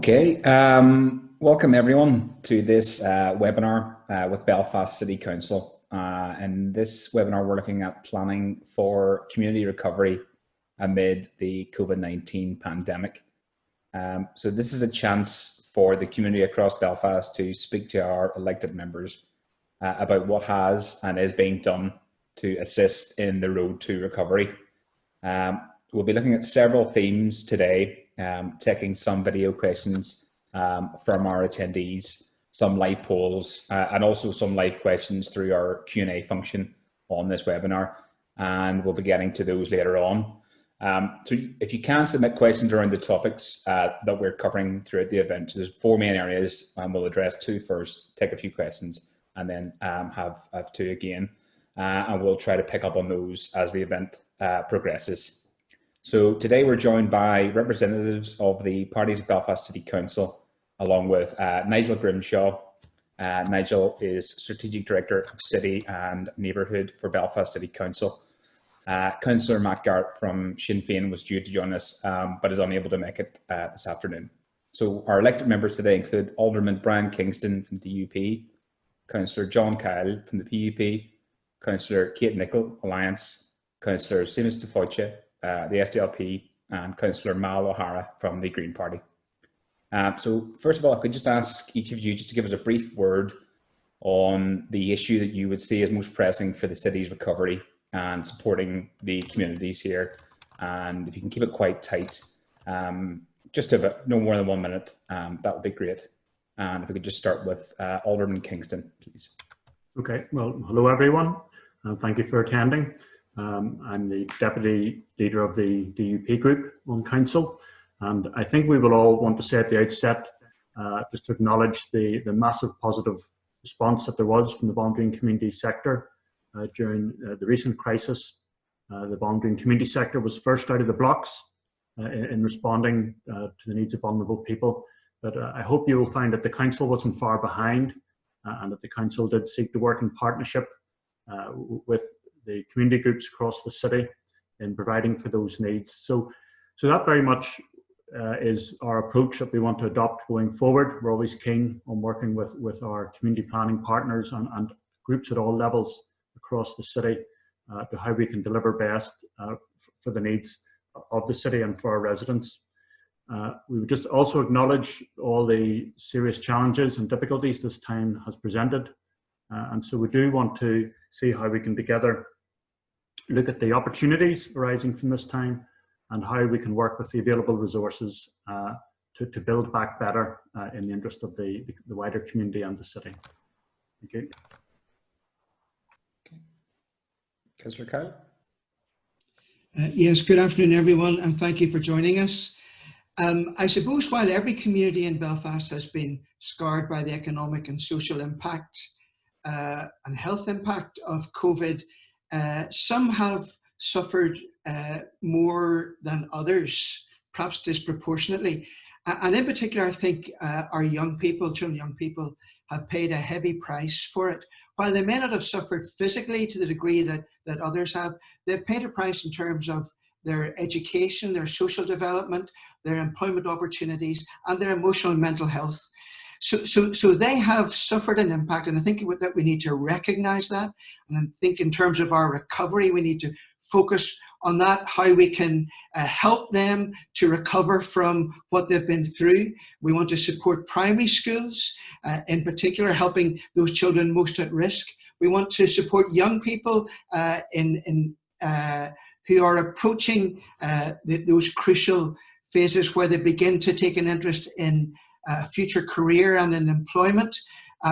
Okay, welcome everyone to this webinar with Belfast City Council. In this webinar, we're looking at planning for community recovery amid the COVID-19 pandemic. So this is a chance for the community across Belfast to speak to our elected members about what has and is being done to assist in the road to recovery. We'll be looking at several themes today, taking some video questions from our attendees, some live polls, and also some live questions through our Q&A function on this webinar. And we'll be getting to those later on. So if you can submit questions around the topics that we're covering throughout the event, there's four main areas, and we'll address two first, take a few questions, and then have two again. And we'll try to pick up on those as the event progresses. So today we're joined by representatives of the parties of Belfast City Council, along with Nigel Grimshaw. Nigel is Strategic Director of City and Neighbourhood for Belfast City Council. Councillor Matt Garrett from Sinn Féin was due to join us, but is unable to make it this afternoon. So our elected members today include Alderman Brian Kingston from the DUP, Councillor John Kyle from the PUP, Councillor Kate Nicholl, Alliance, Councillor Seamus Defoiche, the SDLP, and Councillor Mal O'Hara from the Green Party. So first of all, I could just ask each of you just to give us a brief word on the issue that you would see as most pressing for the city's recovery and supporting the communities here. And if you can keep it quite tight, just about no more than 1 minute, that would be great. And if we could just start with Alderman Kingston, please. Okay, well, hello everyone, and thank you for attending. I'm the Deputy Leader of the DUP group on Council, and I think we will all want to say at the outset, just to acknowledge the massive positive response that there was from the voluntary and community sector during the recent crisis. The voluntary and community sector was first out of the blocks in responding to the needs of vulnerable people, but I hope you will find that the Council wasn't far behind and that the Council did seek to work in partnership with the community groups across the city in providing for those needs. So that very much is our approach that we want to adopt going forward. We're always keen on working with our community planning partners and groups at all levels across the city to how we can deliver best for the needs of the city and for our residents. We would just also acknowledge all the serious challenges and difficulties this time has presented. And so we do want to see how we can together look at the opportunities arising from this time and how we can work with the available resources to build back better in the interest of the wider community and the city. Thank you. Okay. Councillor Kyle? Yes, good afternoon everyone, and thank you for joining us. I suppose while every community in Belfast has been scarred by the economic and social impact and health impact of COVID, some have suffered more than others, perhaps disproportionately. And in particular, I think our young people, children, young people, have paid a heavy price for it. While they may not have suffered physically to the degree that others have, they've paid a price in terms of their education, their social development, their employment opportunities, and their emotional and mental health. So they have suffered an impact, and I think that we need to recognize that. And I think in terms of our recovery, we need to focus on that, how we can help them to recover from what they've been through. We want to support primary schools, in particular, helping those children most at risk. We want to support young people who are approaching those crucial phases where they begin to take an interest in future career and in employment.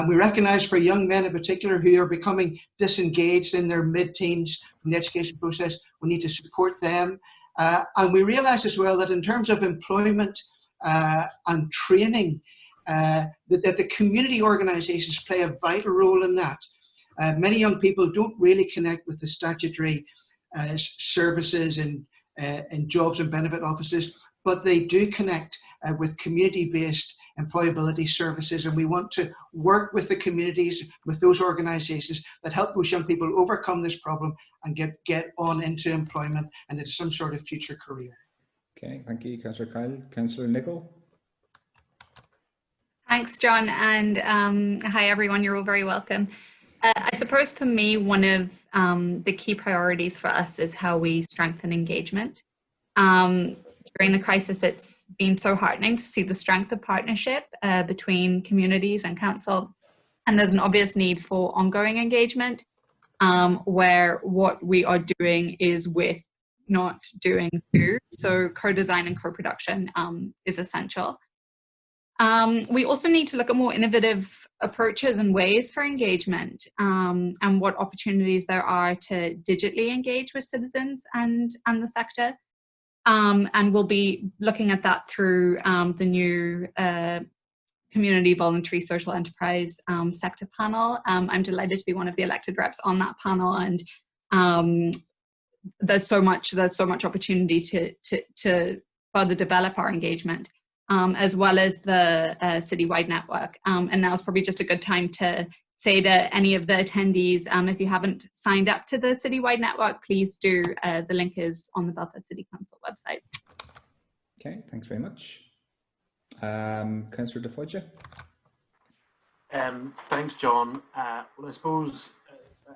We recognise for young men in particular who are becoming disengaged in their mid-teens from the education process, we need to support them. And we realise as well that in terms of employment and training, that the community organisations play a vital role in that. Many young people don't really connect with the statutory services and jobs and benefit offices, but they do connect with community-based employability services, and we want to work with the communities, with those organisations that help those young people overcome this problem and get on into employment and into some sort of future career. Okay, thank you, Councillor Kyle. Councillor Nicholl? Thanks, John, and hi everyone, you're all very welcome. I suppose for me, one of the key priorities for us is how we strengthen engagement. During the crisis, it's been so heartening to see the strength of partnership between communities and council, and there's an obvious need for ongoing engagement where what we are doing is with, not doing to. So co-design and co-production is essential. We also need to look at more innovative approaches and ways for engagement and what opportunities there are to digitally engage with citizens and the sector. And we'll be looking at that through the new Community Voluntary Social Enterprise Sector Panel. I'm delighted to be one of the elected reps on that panel, and there's so much opportunity to further develop our engagement, as well as the citywide network. And now is probably just a good time to say to any of the attendees, if you haven't signed up to the citywide network, please do. The link is on the Belfast City Council website. Okay, thanks very much. Councillor Defoja. Thanks, John. Well, I suppose,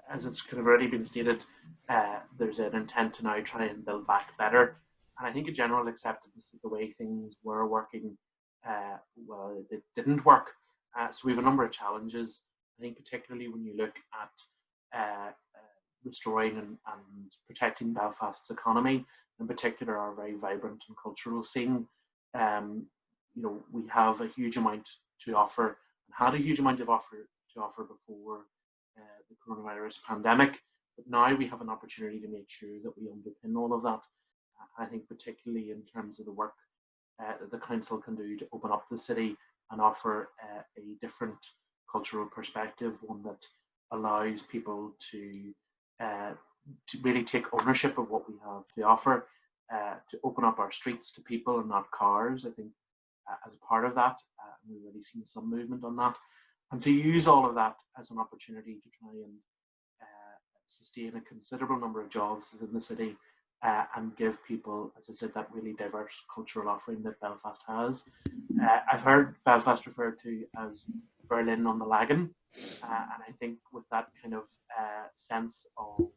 as it's kind of already been stated, there's an intent to now try and build back better. And I think a general acceptance that the way things were working, well, it didn't work. So we have a number of challenges. I think particularly when you look at restoring and protecting Belfast's economy, in particular our very vibrant and cultural scene. You know, we have a huge amount to offer, and had a huge amount to offer before the coronavirus pandemic. But now we have an opportunity to make sure that we underpin all of that. I think particularly in terms of the work that the council can do to open up the city and offer a different cultural perspective, one that allows people to really take ownership of what we have to offer, to open up our streets to people and not cars. I think as a part of that, we've already seen some movement on that, and to use all of that as an opportunity to try and sustain a considerable number of jobs within the city and give people, as I said, that really diverse cultural offering that Belfast has. I've heard Belfast referred to as Berlin on the lagoon, and I think with that kind of sense of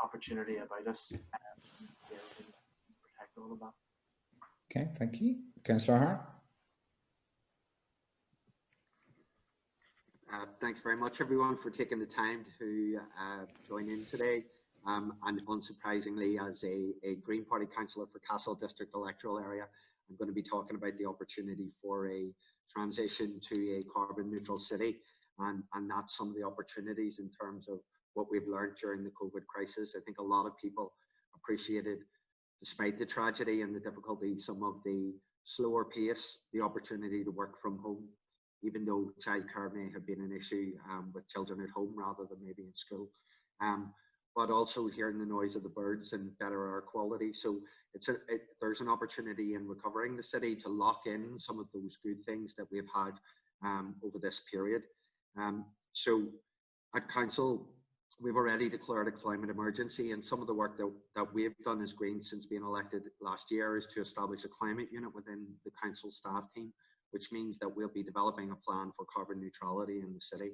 opportunity about us, we protect all of that. Okay, thank you. Councillor Hart. Thanks very much, everyone, for taking the time to join in today. And unsurprisingly, as a Green Party councillor for Castle District electoral area, I'm going to be talking about the opportunity for a transition to a carbon neutral city, and that's some of the opportunities in terms of what we've learned during the COVID crisis. I think a lot of people appreciated, despite the tragedy and the difficulty, some of the slower pace, the opportunity to work from home, even though childcare may have been an issue with children at home rather than maybe in school. But also hearing the noise of the birds and better air quality. So there's an opportunity in recovering the city to lock in some of those good things that we've had over this period. So at council, we've already declared a climate emergency, and some of the work that we've done as Greens since being elected last year is to establish a climate unit within the council staff team, which means that we'll be developing a plan for carbon neutrality in the city.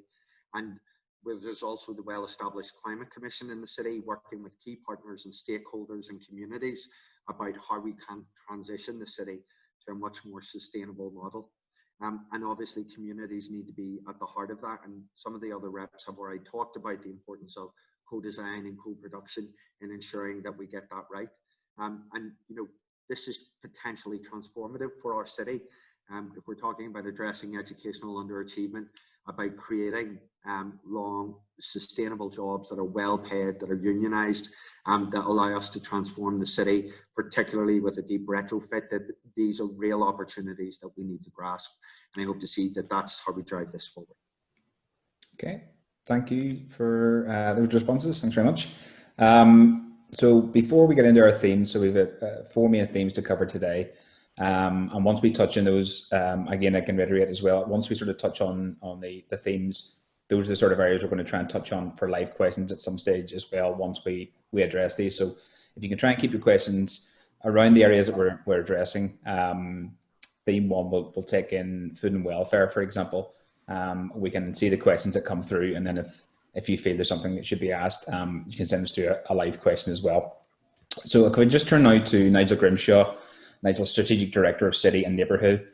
And there's also the well-established Climate Commission in the city, working with key partners and stakeholders and communities about how we can transition the city to a much more sustainable model. And obviously communities need to be at the heart of that, and some of the other reps have already talked about the importance of co-design and co-production in ensuring that we get that right. And you know, this is potentially transformative for our city. If we're talking about addressing educational underachievement, about creating long, sustainable jobs that are well paid, that are unionised, that allow us to transform the city, particularly with a deep retrofit, that these are real opportunities that we need to grasp. And I hope to see that that's how we drive this forward. Okay, thank you for those responses. Thanks very much. So before we get into our themes, so we've got 4 main themes to cover today. And once we touch on those, again, I can reiterate as well, once we sort of touch on the themes, those are the sort of areas we're going to try and touch on for live questions at some stage as well, once we address these. So if you can try and keep your questions around the areas that we're addressing, theme one will take in food and welfare, for example. We can see the questions that come through, and then if you feel there's something that should be asked, you can send us through a live question as well. So can we just turn now to Nigel Grimshaw, Nigel, Strategic Director of City and Neighbourhood,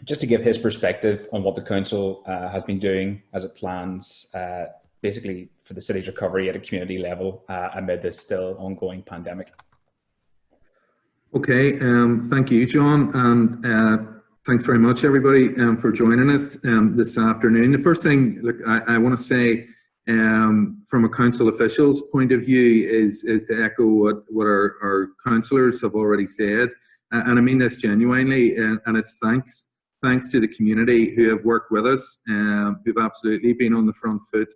just to give his perspective on what the council has been doing as it plans basically for the city's recovery at a community level amid this still ongoing pandemic. Okay, thank you, John, and thanks very much, everybody, for joining us this afternoon. The first thing, look, I want to say, from a council official's point of view, is to echo what our councillors have already said, and I mean this genuinely, and it's thanks to the community who have worked with us, who've absolutely been on the front foot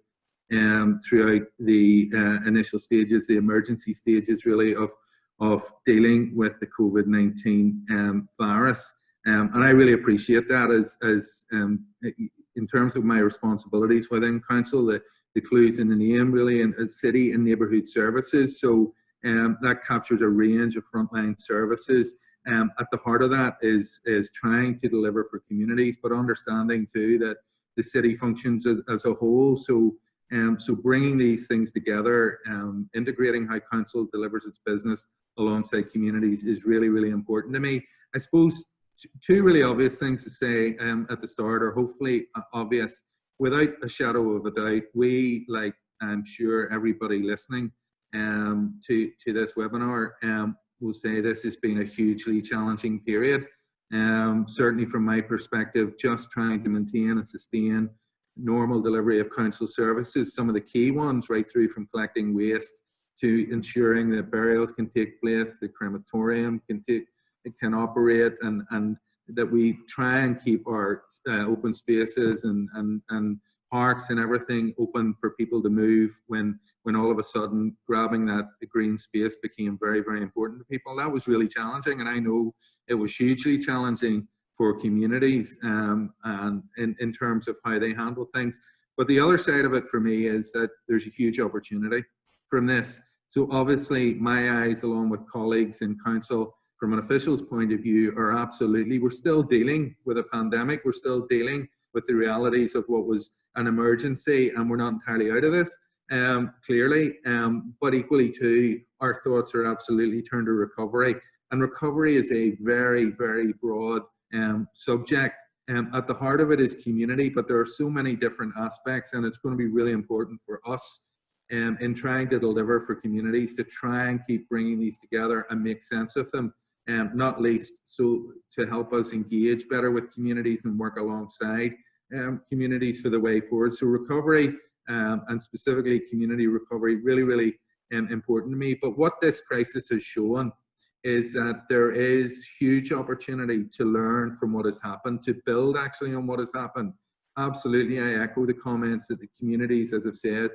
throughout the initial stages, the emergency stages, really, of dealing with the COVID-19 virus. And I really appreciate that as in terms of my responsibilities within council, the clues in the name, really, and as city and neighbourhood services. So that captures a range of frontline services. At the heart of that is trying to deliver for communities, but understanding too that the city functions as a whole. So bringing these things together, integrating how council delivers its business alongside communities is really, really important to me. I suppose two really obvious things to say at the start, or hopefully obvious. Without a shadow of a doubt, we, like I'm sure everybody listening to this webinar, will say this has been a hugely challenging period. Certainly from my perspective, just trying to maintain and sustain normal delivery of council services, some of the key ones, right through from collecting waste to ensuring that burials can take place, the crematorium can operate, and that we try and keep our open spaces and parks and everything open for people to move when all of a sudden grabbing that green space became very, very important to people. That was really challenging, and I know it was hugely challenging for communities and in terms of how they handle things. But the other side of it for me is that there's a huge opportunity from this. So obviously my eyes, along with colleagues in council, from an official's point of view, are absolutely, we're still dealing with a pandemic, we're still dealing with the realities of what was an emergency, and we're not entirely out of this, clearly, but equally too, our thoughts are absolutely turned to recovery, and recovery is a very, very broad subject. At the heart of it is community, but there are so many different aspects, and it's going to be really important for us in trying to deliver for communities to try and keep bringing these together and make sense of them, not least so to help us engage better with communities and work alongside communities for the way forward. So recovery and specifically community recovery, really, really important to me. But what this crisis has shown is that there is huge opportunity to learn from what has happened, to build actually on what has happened. Absolutely, I echo the comments that the communities, as I've said,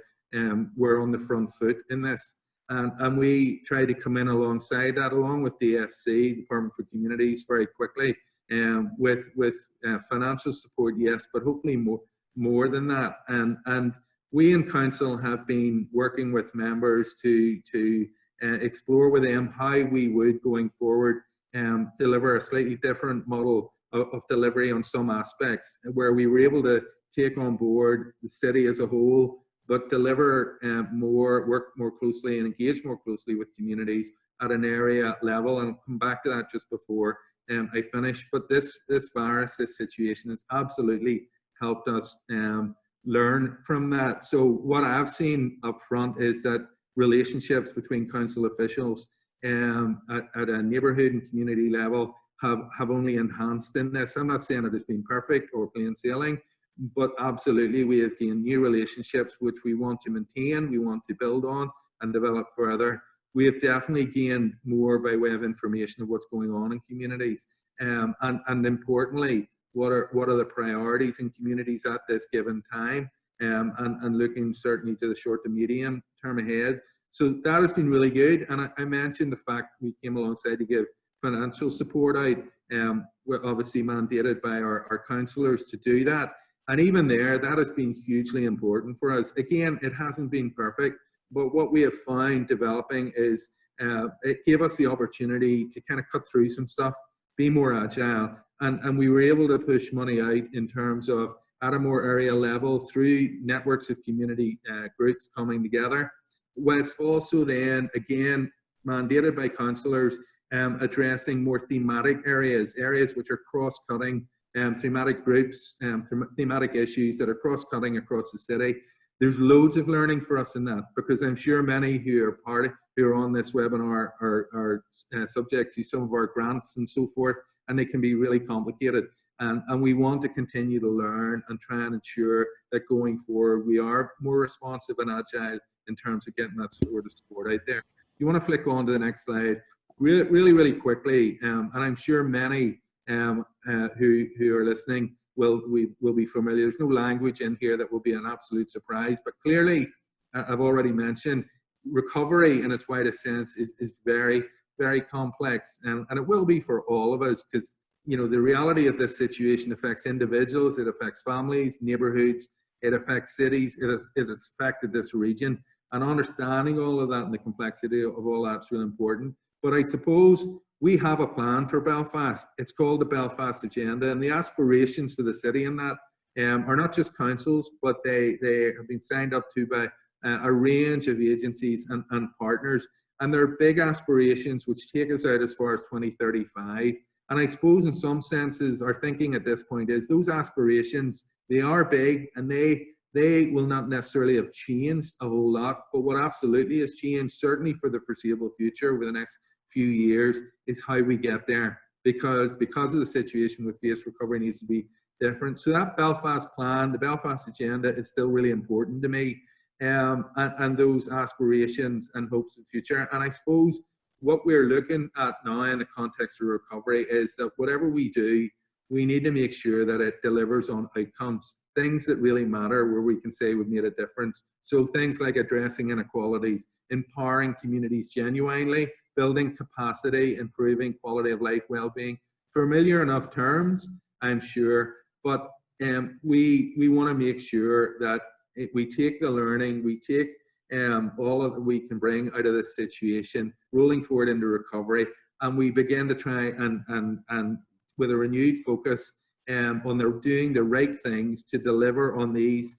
were on the front foot in this. And we try to come in alongside that, along with DFC, Department for Communities, very quickly, with financial support, yes, but hopefully more than that. And we in council have been working with members to explore with them how we would, going forward, deliver a slightly different model of delivery on some aspects, where we were able to take on board the city as a whole, but deliver work more closely and engage more closely with communities at an area level. And I'll come back to that just before I finish. But this virus, this situation has absolutely helped us learn from that. So what I've seen up front is that relationships between council officials at a neighbourhood and community level have only enhanced in this. I'm not saying it has been perfect or plain sailing, but absolutely we have gained new relationships which we want to maintain, we want to build on and develop further. We have definitely gained more by way of information of what's going on in communities, and importantly, what are the priorities in communities at this given time, and looking certainly to the short to medium term ahead. So that has been really good, and I mentioned the fact we came alongside to give financial support out. We're obviously mandated by our councillors to do that. And even there, that has been hugely important for us. Again, it hasn't been perfect, but what we have found developing is it gave us the opportunity to kind of cut through some stuff, be more agile. And we were able to push money out in terms of at a more area level through networks of community groups coming together, whilst also then, again, mandated by councillors, addressing more thematic areas which are cross-cutting, thematic groups, thematic issues that are cross-cutting across the city. There's loads of learning for us in that, because I'm sure many who are on this webinar are subject to some of our grants and so forth, and they can be really complicated. And we want to continue to learn and try and ensure that going forward we are more responsive and agile in terms of getting that sort of support out there. You want to flick on to the next slide really quickly, and I'm sure many who are listening will be familiar. There's no language in here that will be an absolute surprise, but clearly, I've already mentioned, recovery in its widest sense is very, very complex, and it will be for all of us, because you know the reality of this situation affects individuals, it affects families, neighbourhoods, it affects cities, it has affected this region, and understanding all of that and the complexity of all that's really important. But I suppose we have a plan for Belfast. It's called the Belfast Agenda, and the aspirations for the city in that are not just councils, but they have been signed up to by a range of agencies and partners. And they're big aspirations which take us out as far as 2035. And I suppose in some senses, our thinking at this point is those aspirations, they are big, and they will not necessarily have changed a whole lot. But what absolutely has changed, certainly for the foreseeable future over the next few years, is how we get there. Because of the situation we face, recovery needs to be different. So that Belfast plan, the Belfast Agenda, is still really important to me. And those aspirations and hopes of the future. And I suppose what we're looking at now in the context of recovery is that whatever we do, we need to make sure that it delivers on outcomes, things that really matter, where we can say we've made a difference. So things like addressing inequalities, empowering communities genuinely, building capacity, improving quality of life, well-being. Familiar enough terms, I'm sure, but we want to make sure that we take the learning, we take all of that we can bring out of this situation, rolling forward into recovery, and we begin to try and with a renewed focus on doing the right things to deliver on these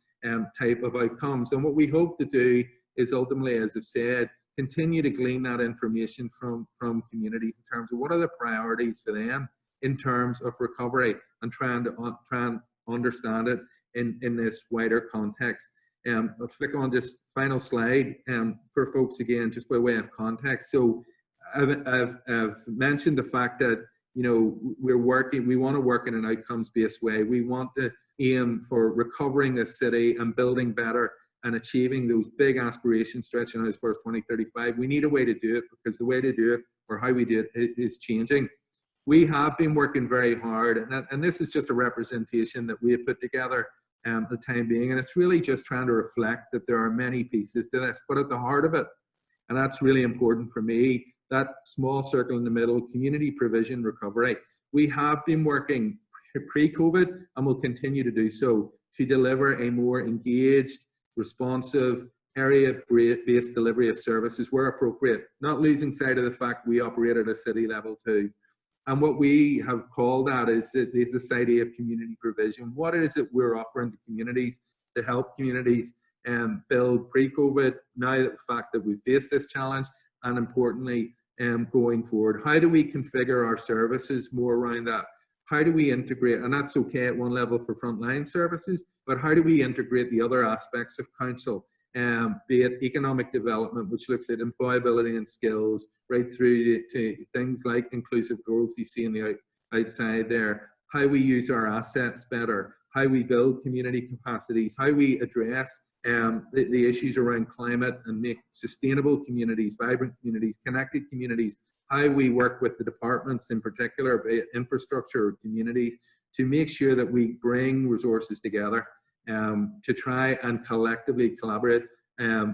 type of outcomes. And what we hope to do is ultimately, as I've said, continue to glean that information from communities in terms of what are the priorities for them in terms of recovery, and try and understand it in this wider context. I'll flick on this final slide for folks again, just by way of context. So I've mentioned the fact that, you know, we want to work in an outcomes-based way. We want to aim for recovering this city and building better and achieving those big aspirations stretching out as far as 2035. We need a way to do it, because the way to do it, or how we do it, is changing. We have been working very hard, and this is just a representation that we have put together at the time being, and it's really just trying to reflect that there are many pieces to this, but at the heart of it, and that's really important for me, that small circle in the middle, community provision recovery. We have been working pre-COVID, and will continue to do so, to deliver a more engaged, responsive, area-based delivery of services where appropriate, not losing sight of the fact we operate at a city level too. And what we have called that is this idea of community provision. What is it we're offering to communities to help communities build pre-COVID, now that the fact that we face this challenge, and importantly, going forward? How do we configure our services more around that? How do we integrate, and that's okay at one level for frontline services, but how do we integrate the other aspects of council, be it economic development, which looks at employability and skills, right through to things like inclusive growth you see on the outside there, how we use our assets better, how we build community capacities, how we address the issues around climate and make sustainable communities, vibrant communities, connected communities, how we work with the departments in particular, be it infrastructure or communities, to make sure that we bring resources together to try and collectively collaborate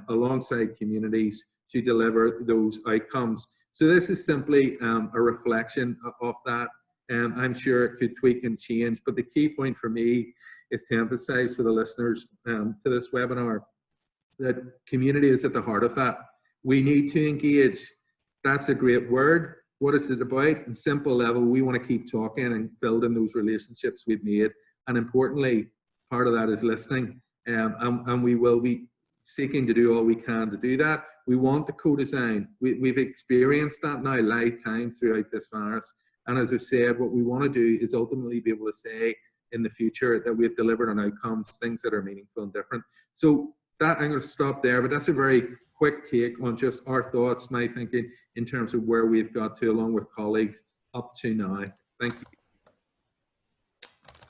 alongside communities to deliver those outcomes. So this is simply a reflection of that. I'm sure it could tweak and change, but the key point for me is to emphasize for the listeners to this webinar that community is at the heart of that. We need to engage. That's a great word, what is it about? In simple level, we want to keep talking and building those relationships we've made. And importantly, part of that is listening. And we will be seeking to do all we can to do that. We want to co-design. We've experienced that now live time throughout this virus. And as I said, what we want to do is ultimately be able to say in the future that we've delivered on outcomes, things that are meaningful and different. So that, I'm going to stop there, but that's a very quick take on just our thoughts, my thinking in terms of where we've got to, along with colleagues, up to now. Thank you.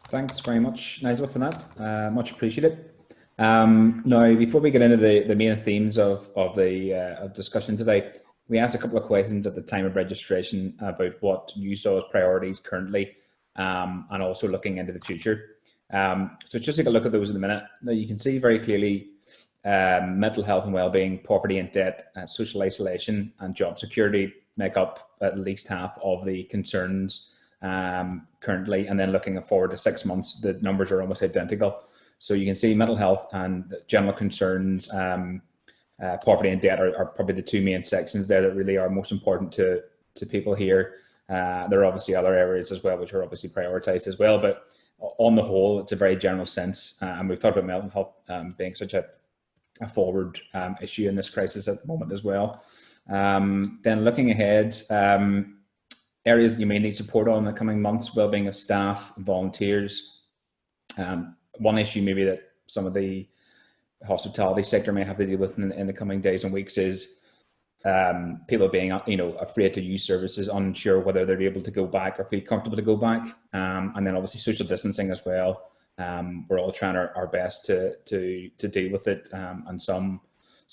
Thanks very much, Nigel, for that. Much appreciated. Now, before we get into the main themes of the discussion today, we asked a couple of questions at the time of registration about what you saw as priorities currently, and also looking into the future. So just take a look at those in a minute. Now, you can see very clearly mental health and well-being, poverty and debt, social isolation and job security make up at least half of the concerns currently. And then looking forward to 6 months, the numbers are almost identical. So you can see mental health and general concerns, poverty and debt are probably the two main sections there that really are most important to people here. There are obviously other areas as well, which are obviously prioritized as well, but on the whole, it's a very general sense. And we've talked about mental health being such a forward issue in this crisis at the moment as well. Then looking ahead, areas that you may need support on in the coming months, well-being of staff, volunteers. One issue maybe that some of the hospitality sector may have to deal with in the coming days and weeks is people being, afraid to use services, unsure whether they'll be able to go back or feel comfortable to go back. And then obviously social distancing as well. We're all trying our best to deal with it, and some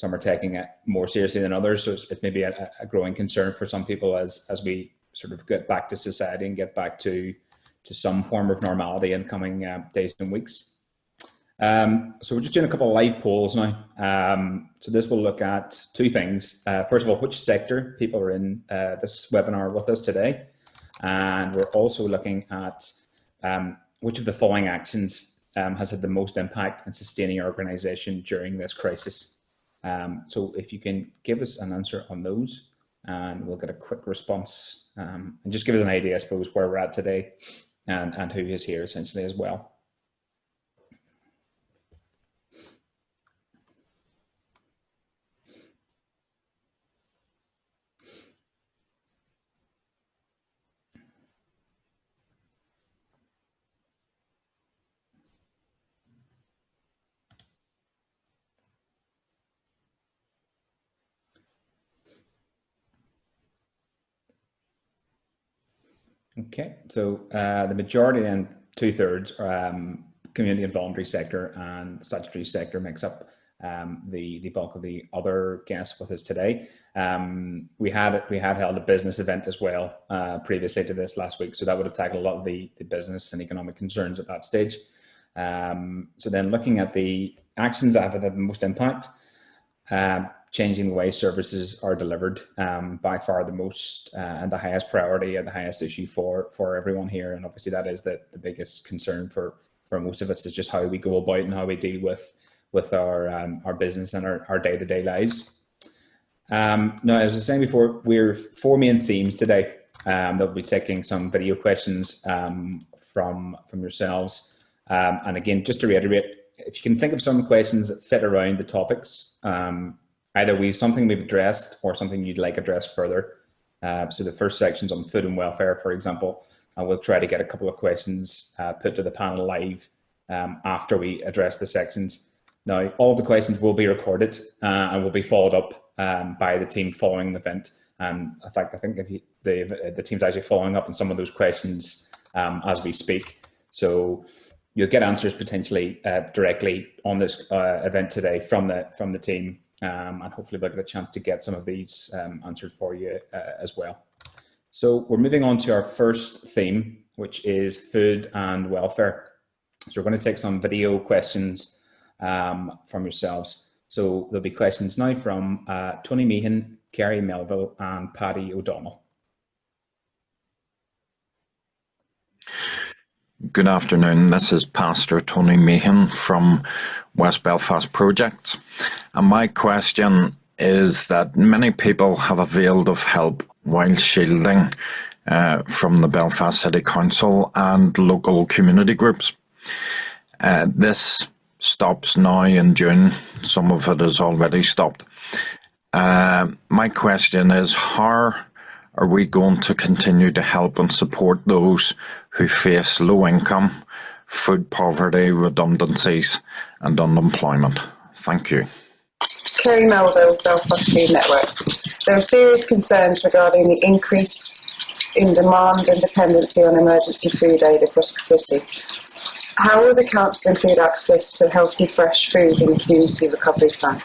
are taking it more seriously than others. So it may be a growing concern for some people as we sort of get back to society and get back to some form of normality in coming days and weeks. So we're just doing a couple of live polls now. So this will look at two things. First of all, which sector people are in this webinar with us today. And we're also looking at which of the following actions has had the most impact in sustaining your organisation during this crisis. So if you can give us an answer on those, and we'll get a quick response, and just give us an idea, I suppose, where we're at today and who is here essentially as well. Okay, so the majority, and 2/3, community and voluntary sector, and statutory sector makes up the bulk of the other guests with us today. We had held a business event as well previously to this last week, so that would have tackled a lot of the business and economic concerns at that stage. So then looking at the actions that have had the most impact, changing the way services are delivered, by far the most and the highest priority and the highest issue for everyone here. And obviously that is the biggest concern for most of us, is just how we go about and how we deal with our business and our day-to-day lives. Now, as I was saying before, we're 4 main themes today. They'll be taking some video questions from yourselves. And again, just to reiterate, if you can think of some questions that fit around the topics, either something we've addressed or something you'd like addressed further. So the first section's on food and welfare, for example, and we'll try to get a couple of questions put to the panel live after we address the sections. Now, all of the questions will be recorded and will be followed up by the team following the event. In fact, I think the team's actually following up on some of those questions as we speak. So you'll get answers potentially directly on this event today from the team. And hopefully we'll get a chance to get some of these answered for you as well. So we're moving on to our first theme, which is food and welfare. So we're going to take some video questions from yourselves. So there'll be questions now from Tony Meehan, Kerry Melville and Paddy O'Donnell. Good afternoon, this is Pastor Tony Meehan from West Belfast Project, and my question is that many people have availed of help while shielding from the Belfast City Council and local community groups. This stops now in June. Some of it has already stopped. My question is, how are we going to continue to help and support those who face low income, food poverty, redundancies and unemployment? Thank you. Kerry Melville, Belfast Food Network. There are serious concerns regarding the increase in demand and dependency on emergency food aid across the city. How will the council include access to healthy, fresh food in the community recovery plan?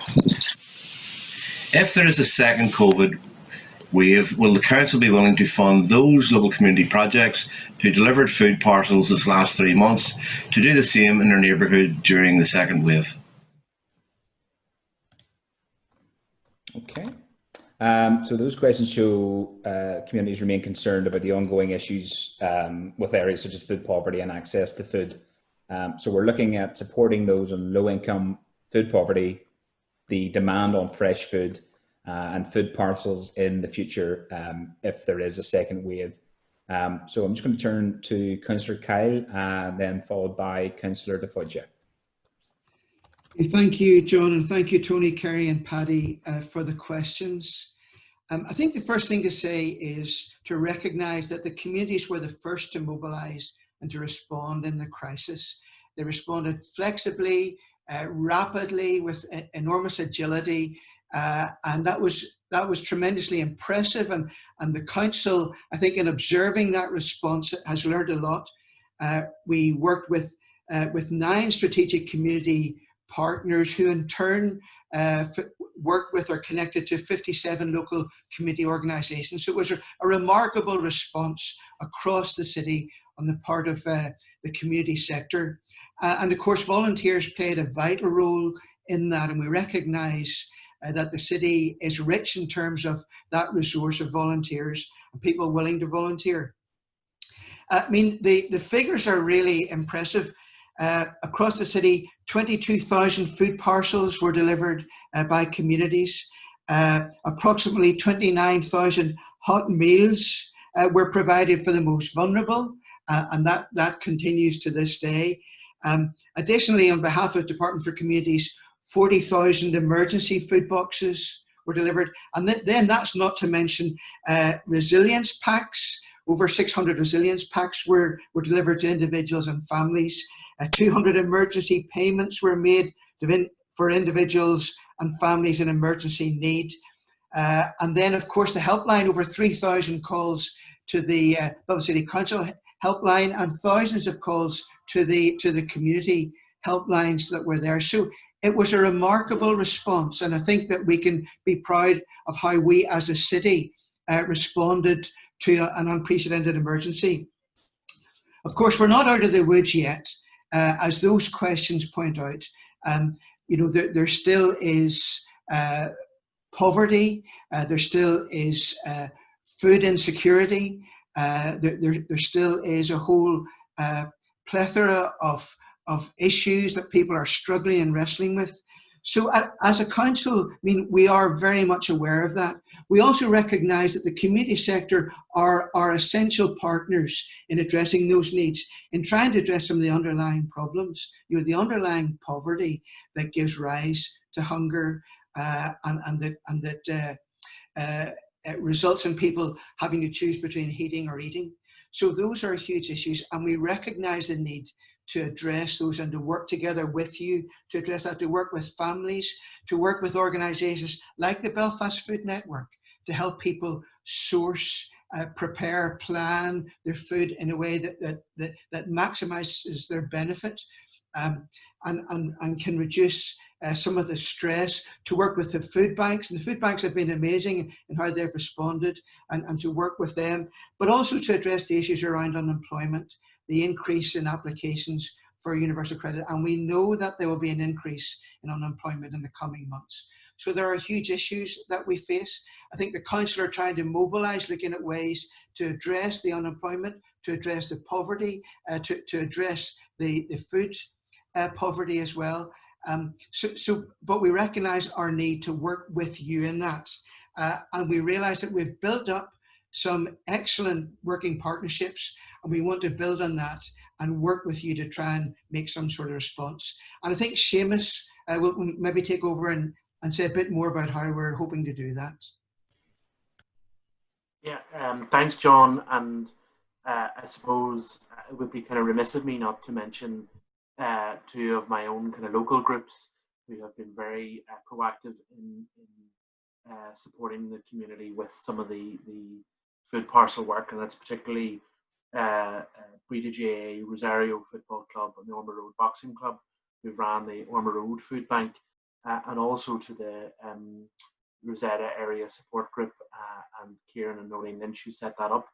If there is a second COVID wave, will the council be willing to fund those local community projects who delivered food parcels this last 3 months to do the same in their neighbourhood during the second wave? Okay. So those questions show communities remain concerned about the ongoing issues with areas such as food poverty and access to food. So we're looking at supporting those on low income, food poverty, the demand on fresh food and food parcels in the future if there is a second wave. So I'm just going to turn to Councillor Kyle and then followed by Councillor DeFudja. Thank you, John, and thank you, Tony, Kerry and Paddy, for the questions. I think the first thing to say is to recognise that the communities were the first to mobilise and to respond in the crisis. They responded flexibly, rapidly, with enormous agility, and that was tremendously impressive. And the council, I think, in observing that response, has learned a lot. We worked with 9 strategic community partners who in turn work with or connected to 57 local community organisations. So it was a remarkable response across the city on the part of the community sector. And of course, volunteers played a vital role in that, and we recognise that the city is rich in terms of that resource of volunteers and people willing to volunteer. I mean, the figures are really impressive. Across the city, 22,000 food parcels were delivered by communities. Approximately 29,000 hot meals were provided for the most vulnerable, and that continues to this day. Additionally, on behalf of Department for Communities, 40,000 emergency food boxes were delivered. And then that's not to mention resilience packs. Over 600 resilience packs were delivered to individuals and families. 200 emergency payments were made for individuals and families in emergency need. And then, of course, the helpline, over 3,000 calls to the Belfast City Council helpline and thousands of calls to the community helplines that were there. So it was a remarkable response, and I think that we can be proud of how we as a city responded to an unprecedented emergency. Of course, we're not out of the woods yet. As those questions point out, there still is poverty, there still is food insecurity, there still is a whole plethora of issues that people are struggling and wrestling with. So as a council, I mean, we are very much aware of that. We also recognise that the community sector are essential partners in addressing those needs, in trying to address some of the underlying problems, the underlying poverty that gives rise to hunger and that results in people having to choose between heating or eating. So those are huge issues, and we recognise the need to address those and to work together with you to address that, to work with families, to work with organisations like the Belfast Food Network to help people source, prepare, plan their food in a way that maximises their benefit and can reduce some of the stress, to work with the food banks. And the food banks have been amazing in how they've responded and to work with them, but also to address the issues around unemployment, the increase in applications for universal credit. And we know that there will be an increase in unemployment in the coming months. So there are huge issues that we face. I think the council are trying to mobilise, looking at ways to address the unemployment, to address the poverty, to address the food poverty as well. But we recognise our need to work with you in that. And we realise that we've built up some excellent working partnerships, and we want to build on that and work with you to try and make some sort of response. And I think Seamus will maybe take over and say a bit more about how we're hoping to do that. Yeah, thanks, John. And I suppose it would be kind of remiss of me not to mention two of my own kind of local groups who have been very proactive in supporting the community with some of the food parcel work, and that's particularly Breda GAA, Rosario Football Club and the Ormer Road Boxing Club, who ran the Ormer Road Food Bank, and also to the Rosetta Area Support Group and Kieran and Noreen Lynch, who set that up,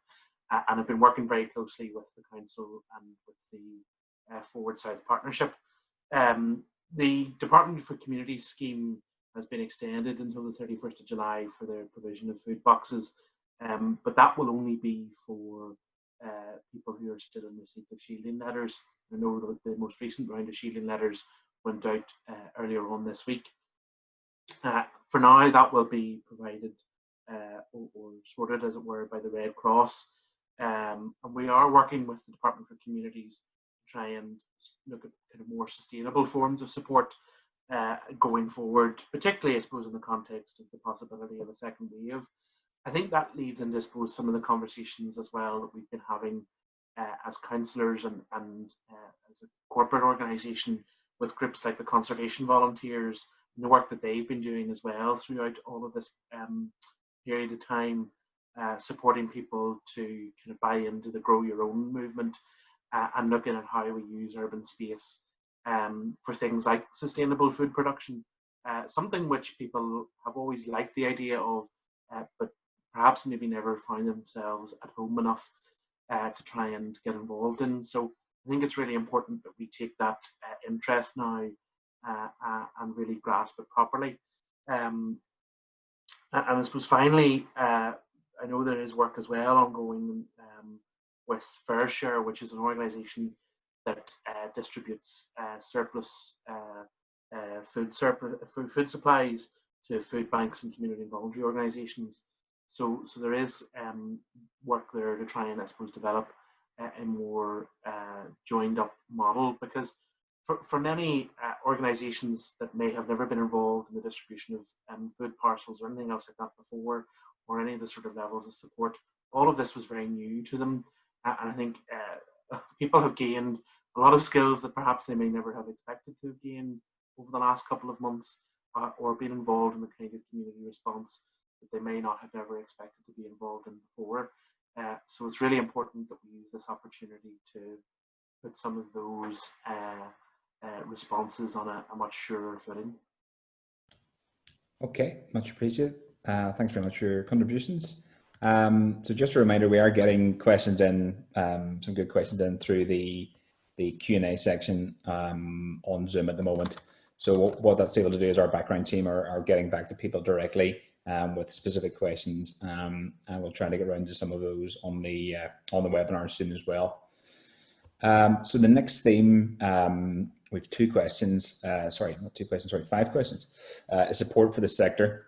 and have been working very closely with the council and with the Forward South Partnership. The Department for Communities scheme has been extended until the 31st of July for the provision of food boxes, but that will only be for people who are still in receipt of shielding letters. I know that the most recent round of shielding letters went out earlier on this week. For now, that will be provided or sorted, as it were, by the Red Cross. And we are working with the Department for Communities to try and look at kind of more sustainable forms of support going forward, particularly, I suppose, in the context of the possibility of a second wave. I think that leads into, I suppose, some of the conversations as well that we've been having as councillors and as a corporate organisation with groups like the Conservation Volunteers and the work that they've been doing as well throughout all of this period of time, supporting people to kind of buy into the Grow Your Own movement and looking at how we use urban space for things like sustainable food production, something which people have always liked the idea of, but perhaps maybe never found themselves at home enough to try and get involved in. So I think it's really important that we take that interest now and really grasp it properly. And I suppose finally, I know there is work as well ongoing with FairShare, which is an organisation that distributes surplus food supplies to food banks and community and voluntary organisations. So there is work there to try and, I suppose, develop a more joined up model, because for many organisations that may have never been involved in the distribution of food parcels or anything else like that before, or any of the sort of levels of support, all of this was very new to them. And I think people have gained a lot of skills that perhaps they may never have expected to have gained over the last couple of months, or been involved in the kind of community response that they may not have ever expected to be involved in before. So it's really important that we use this opportunity to put some of those responses on a much surer footing. Okay, much appreciated. Thanks very much for your contributions. So just a reminder, we are getting questions in, some good questions in through the Q&A section on Zoom at the moment. So what that's able to do is our background team are getting back to people directly with specific questions, and we'll try to get around to some of those on the webinar soon as well. So the next theme, we have 5 questions, support for the sector.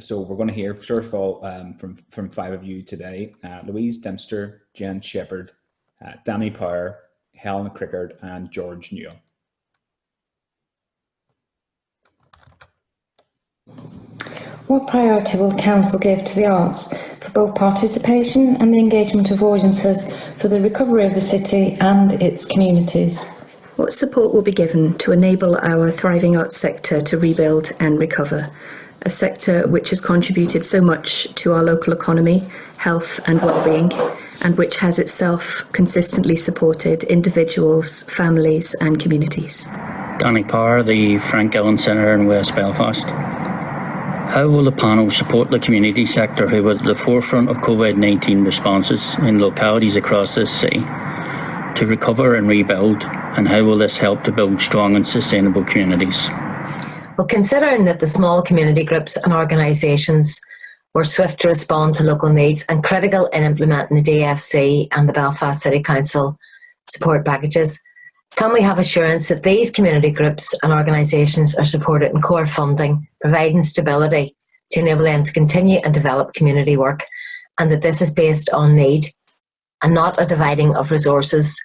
So we're going to hear, first of all, from 5 of you today: Louise Dempster, Jen Shepherd, Danny Power, Helen Crickard, and George Newell. What priority will the Council give to the arts for both participation and the engagement of audiences for the recovery of the city and its communities? What support will be given to enable our thriving arts sector to rebuild and recover? A sector which has contributed so much to our local economy, health and well-being, and which has itself consistently supported individuals, families and communities. Danny Power, the Frank Gillen Centre in West Belfast. How will the panel support the community sector who are at the forefront of COVID-19 responses in localities across this city to recover and rebuild, and how will this help to build strong and sustainable communities? Well, considering that the small community groups and organisations were swift to respond to local needs and critical in implementing the DFC and the Belfast City Council support packages, can we have assurance that these community groups and organisations are supported in core funding, providing stability to enable them to continue and develop community work and that this is based on need and not a dividing of resources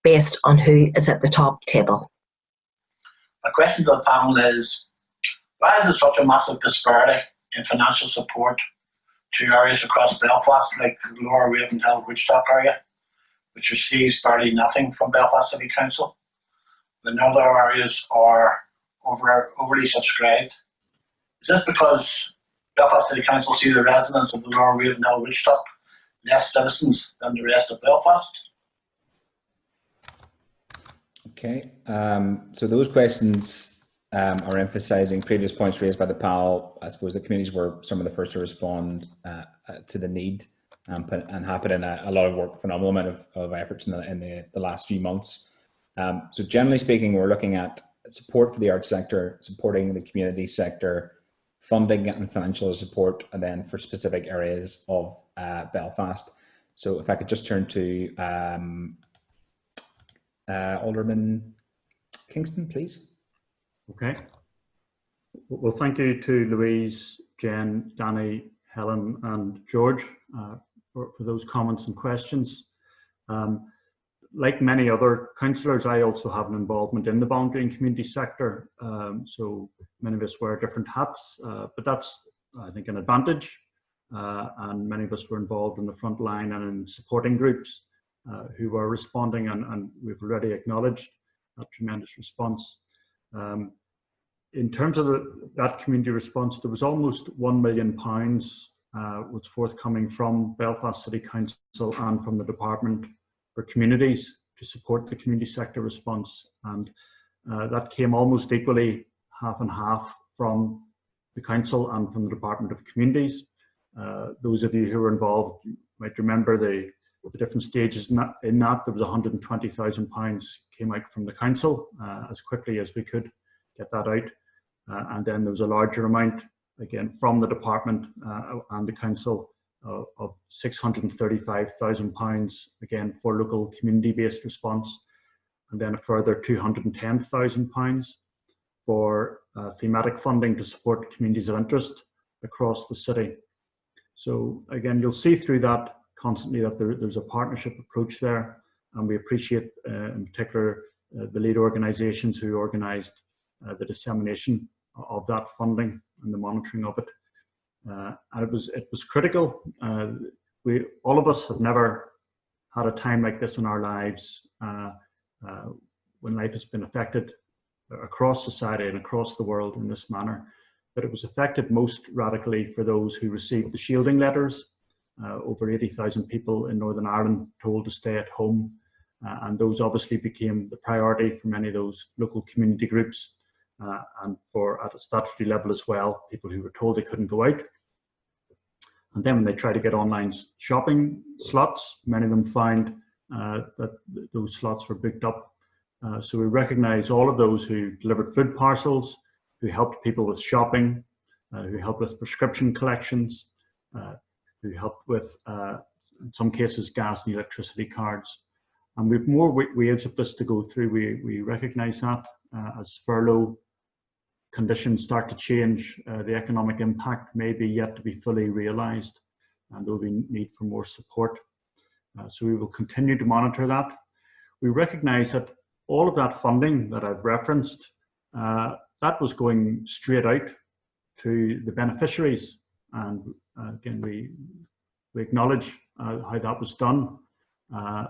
based on who is at the top table. My question to the panel is, why is there such a massive disparity in financial support to areas across Belfast, like the Lower Ravenhill Woodstock area, which receives barely nothing from Belfast City Council, when other areas are overly subscribed? Is this because Belfast City Council see the residents of the Lower Ravenhill Woodstock less citizens than the rest of Belfast? Okay, so those questions are emphasising previous points raised by the panel. I suppose the communities were some of the first to respond to the need and have put in a lot of work, phenomenal amount of efforts in the last few months. So generally speaking, we're looking at support for the arts sector, supporting the community sector, funding and financial support, and then for specific areas of Belfast. So if I could just turn to Alderman Kingston, please. Okay. Well, thank you to Louise, Jen, Danny, Helen and George for those comments and questions. Like many other councillors, I also have an involvement in the voluntary and community sector. So many of us wear different hats, but that's, I think, an advantage. And many of us were involved in the front line and in supporting groups who were responding, and we've already acknowledged that tremendous response. In terms of that community response, there was almost £1 million was forthcoming from Belfast City Council and from the Department for Communities to support the community sector response, and that came almost equally, half and half, from the Council and from the Department of Communities. Those of you who were involved might remember the different stages in that. There was £120,000 came out from the Council as quickly as we could get that out, and then there was a larger amount again from the Department and the Council of £635,000 again for local community-based response, and then a further £210,000 for thematic funding to support communities of interest across the city. So again, you'll see through that constantly that there's a partnership approach there, and we appreciate in particular the lead organisations who organised the dissemination of that funding and the monitoring of it. And it was critical. All of us have never had a time like this in our lives when life has been affected across society and across the world in this manner. But it was affected most radically for those who received the shielding letters. Over 80,000 people in Northern Ireland told to stay at home, and those obviously became the priority for many of those local community groups, and for at a statutory level as well, people who were told they couldn't go out. And then when they tried to get online shopping slots, many of them found that those slots were booked up. So we recognise all of those who delivered food parcels, who helped people with shopping, who helped with prescription collections, who helped with, in some cases, gas and electricity cards. And we've more waves of this to go through. We recognise that as furlough conditions start to change, the economic impact may be yet to be fully realised, and there will be need for more support. So we will continue to monitor that. We recognise that all of that funding that I've referenced, that was going straight out to the beneficiaries, and again we acknowledge how that was done. There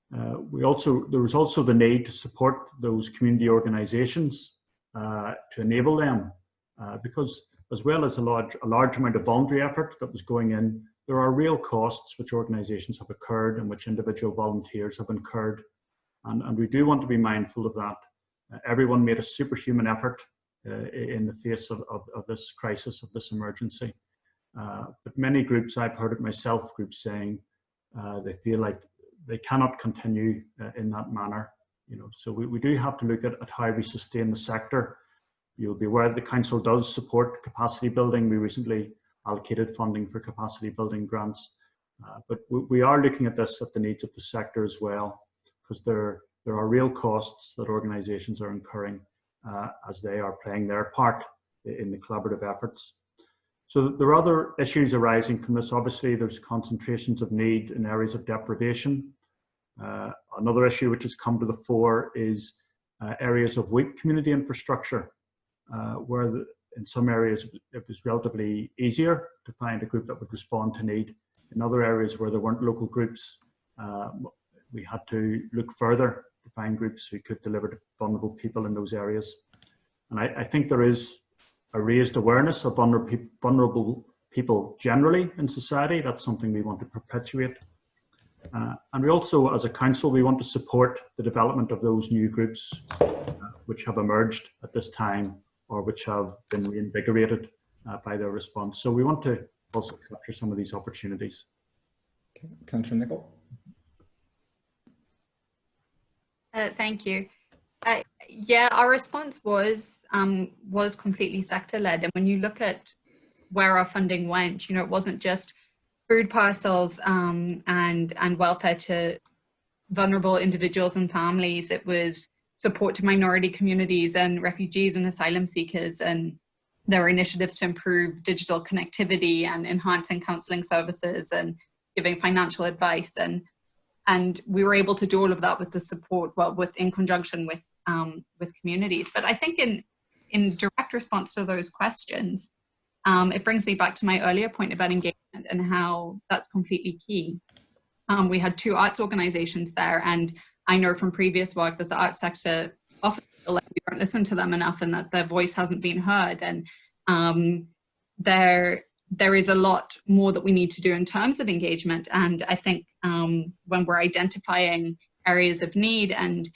was also the need to support those community organisations to enable them, because as well as a large amount of voluntary effort that was going in, there are real costs which organisations have incurred and which individual volunteers have incurred, and we do want to be mindful of that. Everyone made a superhuman effort in the face of this crisis, of this emergency. But many groups, I've heard it myself, groups saying they feel like they cannot continue in that manner. So we do have to look at how we sustain the sector. You'll be aware the council does support capacity building. We recently allocated funding for capacity building grants, but we are looking at this at the needs of the sector as well, because there are real costs that organisations are incurring as they are playing their part in the collaborative efforts. So there are other issues arising from this. Obviously, there's concentrations of need in areas of deprivation. Another issue which has come to the fore is areas of weak community infrastructure, where in some areas it was relatively easier to find a group that would respond to need. In other areas where there weren't local groups, we had to look further to find groups who could deliver to vulnerable people in those areas. And I think there is a raised awareness of vulnerable people generally in society. That's something we want to perpetuate. And we also, as a council, we want to support the development of those new groups which have emerged at this time or which have been reinvigorated by their response. So we want to also capture some of these opportunities. Okay. Councillor Nicholl. Thank you. Yeah, our response was completely sector-led, and when you look at where our funding went, you know, it wasn't just food parcels and welfare to vulnerable individuals and families. It was support to minority communities and refugees and asylum seekers, and there were initiatives to improve digital connectivity and enhancing counselling services and giving financial advice, and we were able to do all of that with the support, well, in conjunction with communities. But I think in direct response to those questions, it brings me back to my earlier point about engagement and how that's completely key. We had 2 arts organisations there, and I know from previous work that the arts sector often feel like we don't listen to them enough and that their voice hasn't been heard. And there is a lot more that we need to do in terms of engagement. And I think when we're identifying areas of need and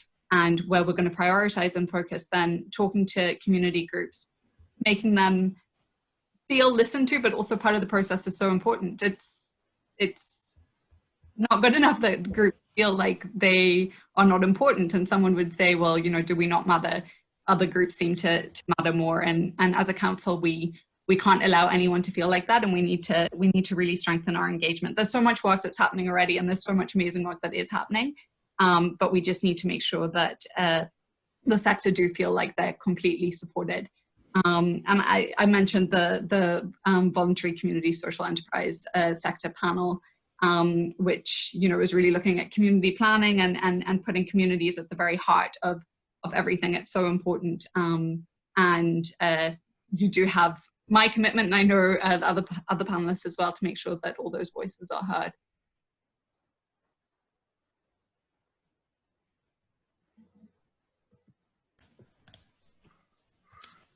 where we're going to prioritise and focus, then talking to community groups, making them feel listened to, but also part of the process is so important. It's not good enough that groups feel like they are not important, and someone would say, well, you know, do we not matter? Other groups seem to matter more, and as a council we can't allow anyone to feel like that, and we need to really strengthen our engagement. There's so much work that's happening already, and there's so much amazing work that is happening, but we just need to make sure that the sector do feel like they're completely supported. And I mentioned the voluntary community social enterprise sector panel, which, you know, is really looking at community planning and putting communities at the very heart of everything. It's so important. And you do have my commitment, and I know other panelists as well, to make sure that all those voices are heard.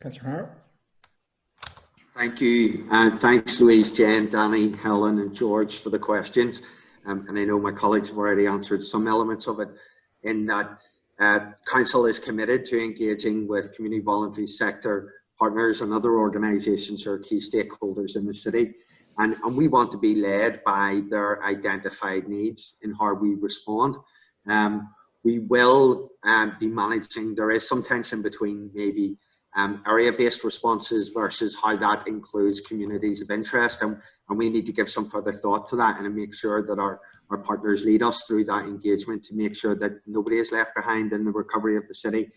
Councillor Hart. Thank you, and thanks Louise, Jen, Danny, Helen and George for the questions. And I know my colleagues have already answered some elements of it, in that Council is committed to engaging with community voluntary sector partners and other organisations who are key stakeholders in the city. And we want to be led by their identified needs in how we respond. We will be managing, there is some tension between maybe area-based responses versus how that includes communities of interest, and we need to give some further thought to that and make sure that our partners lead us through that engagement to make sure that nobody is left behind in the recovery of the city.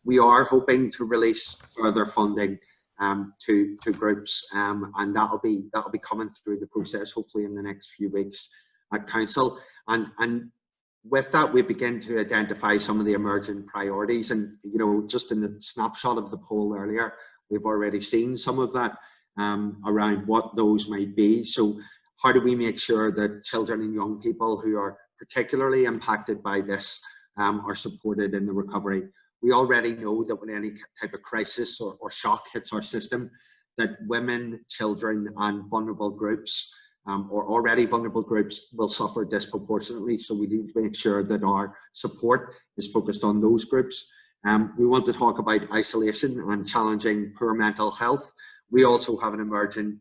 We are hoping to release further funding to groups, and that'll be coming through the process hopefully in the next few weeks at Council. And with that, we begin to identify some of the emerging priorities, and you know, just in the snapshot of the poll earlier, we've already seen some of that around what those might be. So how do we make sure that children and young people who are particularly impacted by this are supported in the recovery? We already know that when any type of crisis or shock hits our system, that women, children and vulnerable groups or already vulnerable groups will suffer disproportionately. So we need to make sure that our support is focused on those groups. We want to talk about isolation and challenging poor mental health. We also have an emerging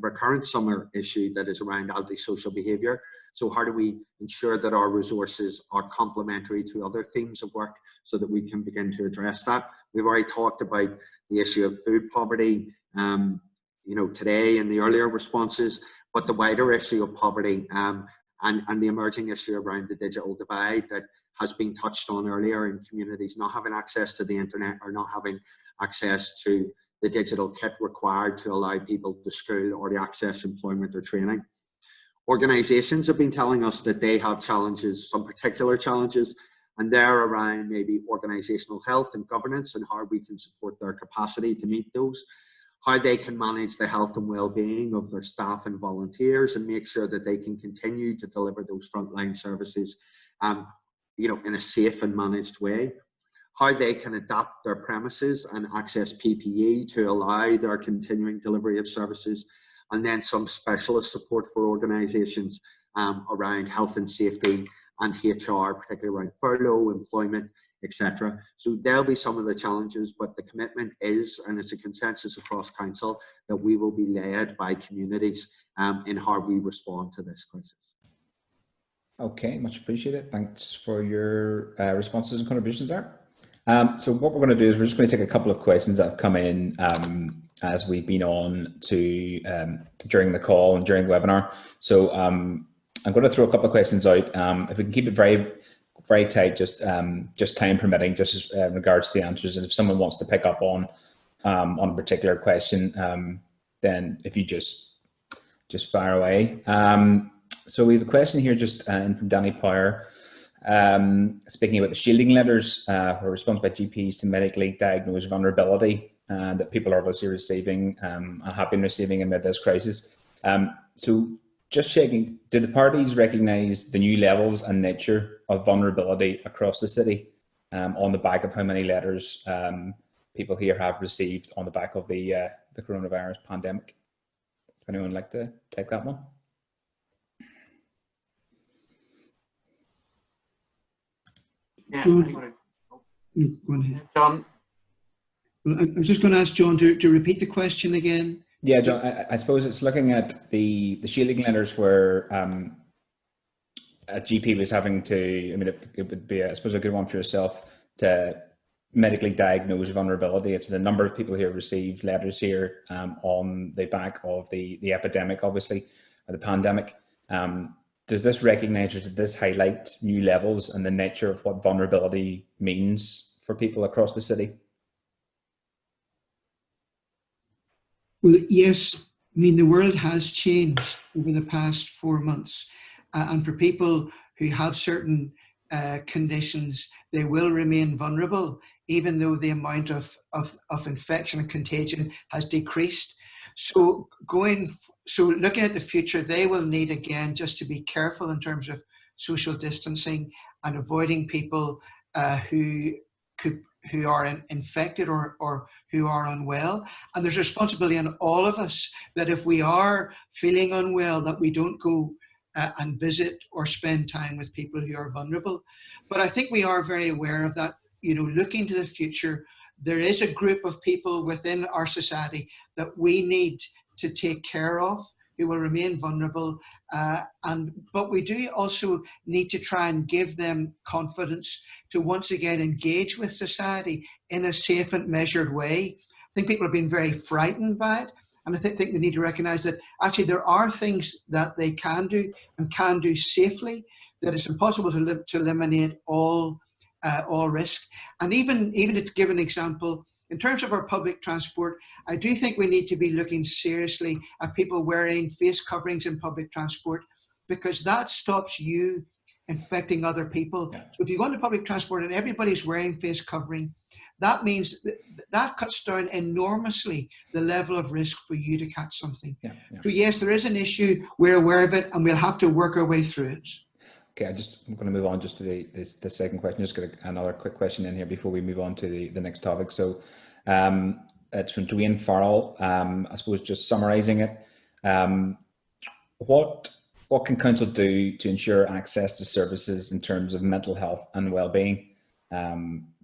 recurrent summer issue that is around antisocial behaviour. So how do we ensure that our resources are complementary to other themes of work so that we can begin to address that? We've already talked about the issue of food poverty, you know, today in the earlier responses, but the wider issue of poverty and the emerging issue around the digital divide that has been touched on earlier in communities not having access to the internet or not having access to the digital kit required to allow people to school or to access employment or training. Organisations have been telling us that they have challenges, some particular challenges, and they're around maybe organisational health and governance and how we can support their capacity to meet those, how they can manage the health and well-being of their staff and volunteers and make sure that they can continue to deliver those frontline services in a safe and managed way, how they can adapt their premises and access PPE to allow their continuing delivery of services, and then some specialist support for organisations around health and safety and HR, particularly around furlough, employment, etc. So there'll be some of the challenges, but the commitment is, and it's a consensus across council, that we will be led by communities in how we respond to this crisis. Okay, much appreciated. Thanks for your responses and contributions there. So what we're going to do is we're just going to take a couple of questions that have come in as we've been on to during the call and during the webinar. So I'm going to throw a couple of questions out. If we can keep it very, very tight, just time permitting, just in regards to the answers. And if someone wants to pick up on a particular question, then if you just fire away. So we have a question here just in from Danny Power. Speaking about the shielding letters, were responded by GPs to medically diagnose vulnerability that people are obviously receiving and have been receiving amid this crisis. So just checking, do the parties recognise the new levels and nature of vulnerability across the city on the back of how many letters people here have received on the back of the coronavirus pandemic? Would anyone like to take that one? Yeah, John, go ahead. John. Well, I was just going to ask John to repeat the question again. Yeah, John, I suppose it's looking at the shielding letters where a GP was having to, I mean, it would be, I suppose, a good one for yourself to medically diagnose vulnerability. It's the number of people here received letters here on the back of the epidemic, obviously, or the pandemic. Does this recognise or does this highlight new levels and the nature of what vulnerability means for people across the city? Well, yes. I mean, the world has changed over the past 4 months. And for people who have certain conditions, they will remain vulnerable, even though the amount of infection and contagion has decreased. So looking at the future, they will need, again, just to be careful in terms of social distancing and avoiding people who are infected or who are unwell. And there's a responsibility on all of us that if we are feeling unwell, that we don't go and visit or spend time with people who are vulnerable. But I think we are very aware of that. You know, looking to the future, there is a group of people within our society that we need to take care of, who will remain vulnerable. But we do also need to try and give them confidence to once again engage with society in a safe and measured way. I think people have been very frightened by it. And I think they need to recognise that actually there are things that they can do and can do safely, that it's impossible to eliminate all risk. And even to give an example, in terms of our public transport, I do think we need to be looking seriously at people wearing face coverings in public transport, because that stops you infecting other people. Yeah. So if you go into public transport and everybody's wearing face covering, that means that cuts down enormously the level of risk for you to catch something. Yeah, yeah. So yes, there is an issue, we're aware of it, and we'll have to work our way through it. Okay, I'm going to move on just to the second question. Just got another quick question in here before we move on to the next topic. So it's from Dwayne Farrell. I suppose just summarising it, what can council do to ensure access to services in terms of mental health and well-being?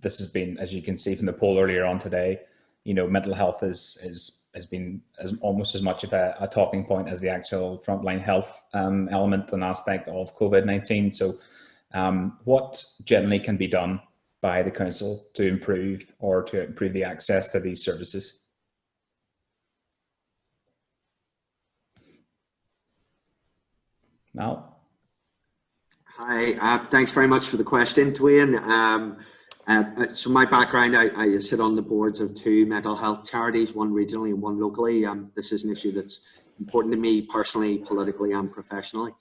This has been, as you can see from the poll earlier on today, you know, mental health has been almost as much of a talking point as the actual frontline health element and aspect of COVID-19. So what generally can be done by the council to improve the access to these services? Mal? Hi, thanks very much for the question, Dwayne. So my background, I sit on the boards of 2 mental health charities, one regionally and one locally. This is an issue that's important to me personally, politically and professionally.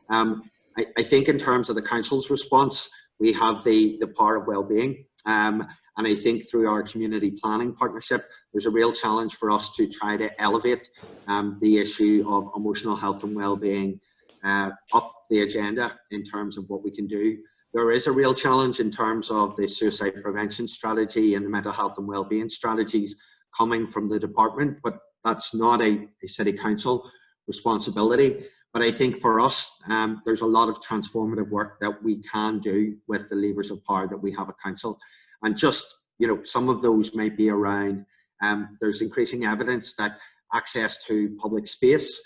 I think in terms of the council's response, we have the power of well-being. And I think through our community planning partnership, there's a real challenge for us to try to elevate the issue of emotional health and well-being up the agenda in terms of what we can do. There is a real challenge in terms of the suicide prevention strategy and the mental health and well-being strategies coming from the department, but that's not a city council responsibility. But I think for us, there's a lot of transformative work that we can do with the levers of power that we have at council. And just, some of those might be around, there's increasing evidence that access to public space,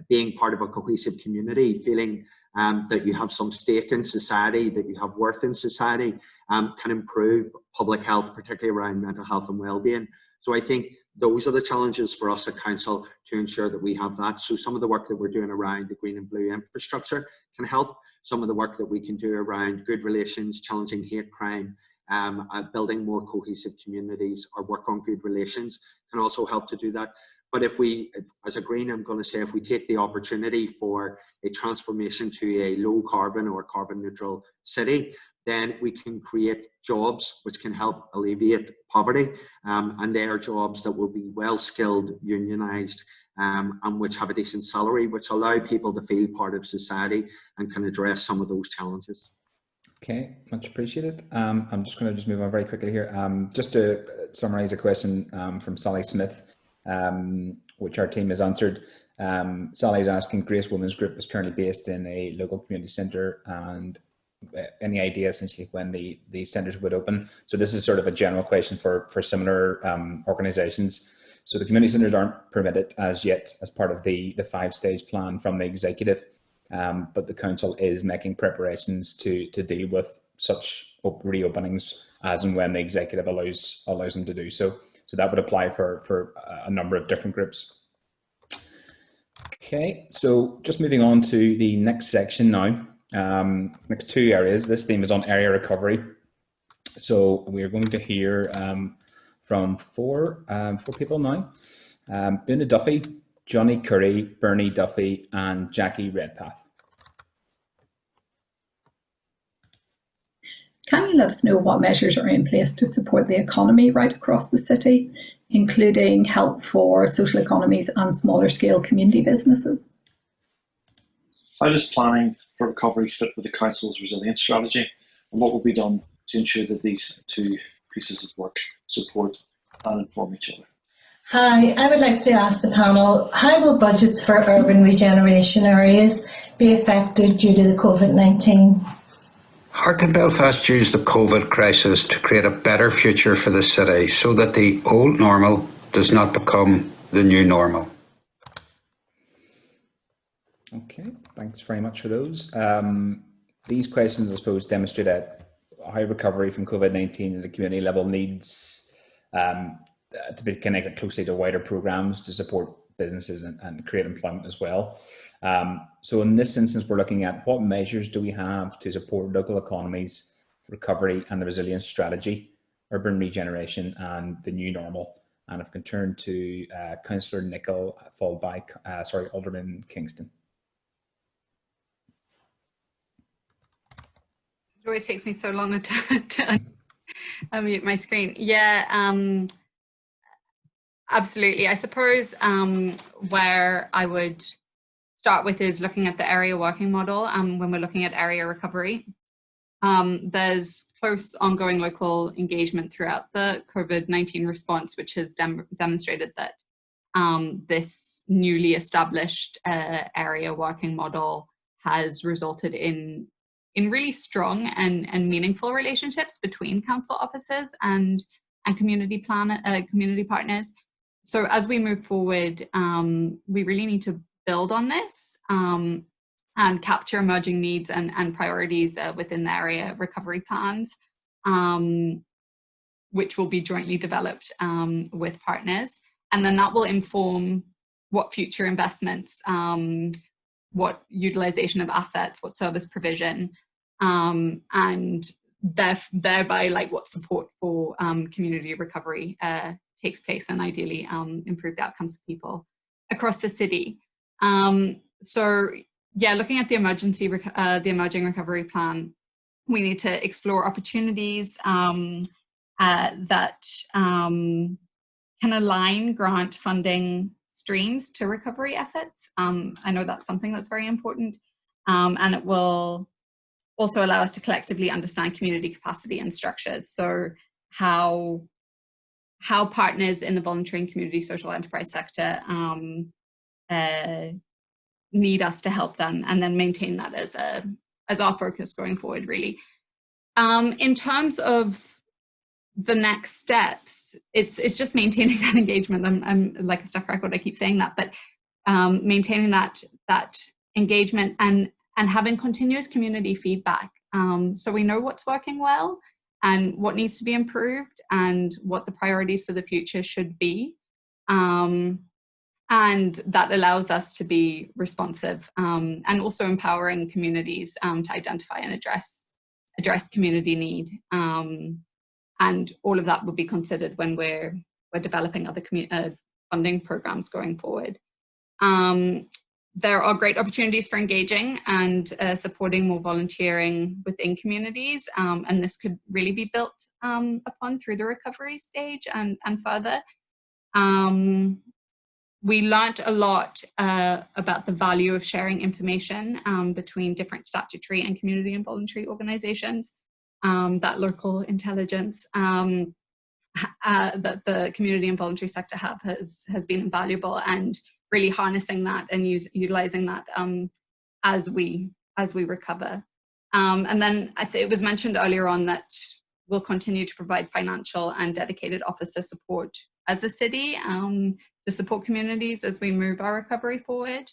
being part of a cohesive community, feeling that you have some stake in society, that you have worth in society, can improve public health, particularly around mental health and well-being. So I think those are the challenges for us at council to ensure that we have that. So some of the work that we're doing around the green and blue infrastructure can help. Some of the work that we can do around good relations, challenging hate crime, building more cohesive communities, or work on good relations can also help to do that. But if as a Green, I'm going to say, if we take the opportunity for a transformation to a low carbon or carbon neutral city, then we can create jobs which can help alleviate poverty. And they are jobs that will be well skilled, unionised, and which have a decent salary, which allow people to feel part of society and can address some of those challenges. Okay, much appreciated. I'm just going to move on very quickly here. Just to summarise a question from Sally Smith, which our team has answered. Sally's asking, Grace Women's Group is currently based in a local community centre, and any idea essentially when the centres would open? So this is sort of a general question for similar organisations. So the community centres aren't permitted as yet as part of the 5-stage plan from the executive, but the council is making preparations to deal with such reopenings as and when the executive allows them to do so. So that would apply for a number of different groups. Okay, so just moving on to the next section now. Next 2 areas. This theme is on area recovery. So we're going to hear from four people now. Una Duffy, Johnny Curry, Bernie Duffy, and Jackie Redpath. Can you let us know what measures are in place to support the economy right across the city, including help for social economies and smaller scale community businesses? How does planning for recovery fit with the council's resilience strategy, and what will be done to ensure that these 2 pieces of work support and inform each other? Hi, I would like to ask the panel, how will budgets for urban regeneration areas be affected due to the COVID-19? How can Belfast use the COVID crisis to create a better future for the city so that the old normal does not become the new normal? Okay, thanks very much for those. These questions, I suppose, demonstrate how recovery from COVID-19 at the community level needs to be connected closely to wider programs to support businesses and create employment as well. So in this instance, we're looking at what measures do we have to support local economies, recovery and the resilience strategy, urban regeneration and the new normal. And if I can turn to Councillor Nicholl, followed by Alderman Kingston. It always takes me so long to unmute my screen. Yeah, absolutely. I suppose where I would start with is looking at the area working model when we're looking at area recovery. There's close ongoing local engagement throughout the COVID-19 response, which has demonstrated that this newly established area working model has resulted in really strong and meaningful relationships between council offices and community partners. So as we move forward, we really need to build on this and capture emerging needs and priorities within the area recovery plans, which will be jointly developed with partners. And then that will inform what future investments, what utilization of assets, what service provision, and thereby like what support for community recovery takes place, and ideally improved outcomes for people across the city. So yeah, looking at the the emerging recovery plan, we need to explore opportunities that can align grant funding streams to recovery efforts. I know that's something that's very important, and it will also allow us to collectively understand community capacity and structures. So how partners in the voluntary and community social enterprise sector need us to help them, and then maintain that as our focus going forward, really. In terms of the next steps, it's just maintaining that engagement. I'm like a stuck record, I keep saying that, but maintaining that engagement and having continuous community feedback, so we know what's working well and what needs to be improved and what the priorities for the future should be. And that allows us to be responsive, and also empowering communities to identify and address community need. And all of that will be considered when we're developing other funding programs going forward. There are great opportunities for engaging and supporting more volunteering within communities, and this could really be built upon through the recovery stage and further. We learnt a lot about the value of sharing information between different statutory and community and voluntary organisations. That local intelligence that the community and voluntary sector has been invaluable, and really harnessing that and utilising that as we recover. And then it was mentioned earlier on that we'll continue to provide financial and dedicated officer support as a city to support communities as we move our recovery forward.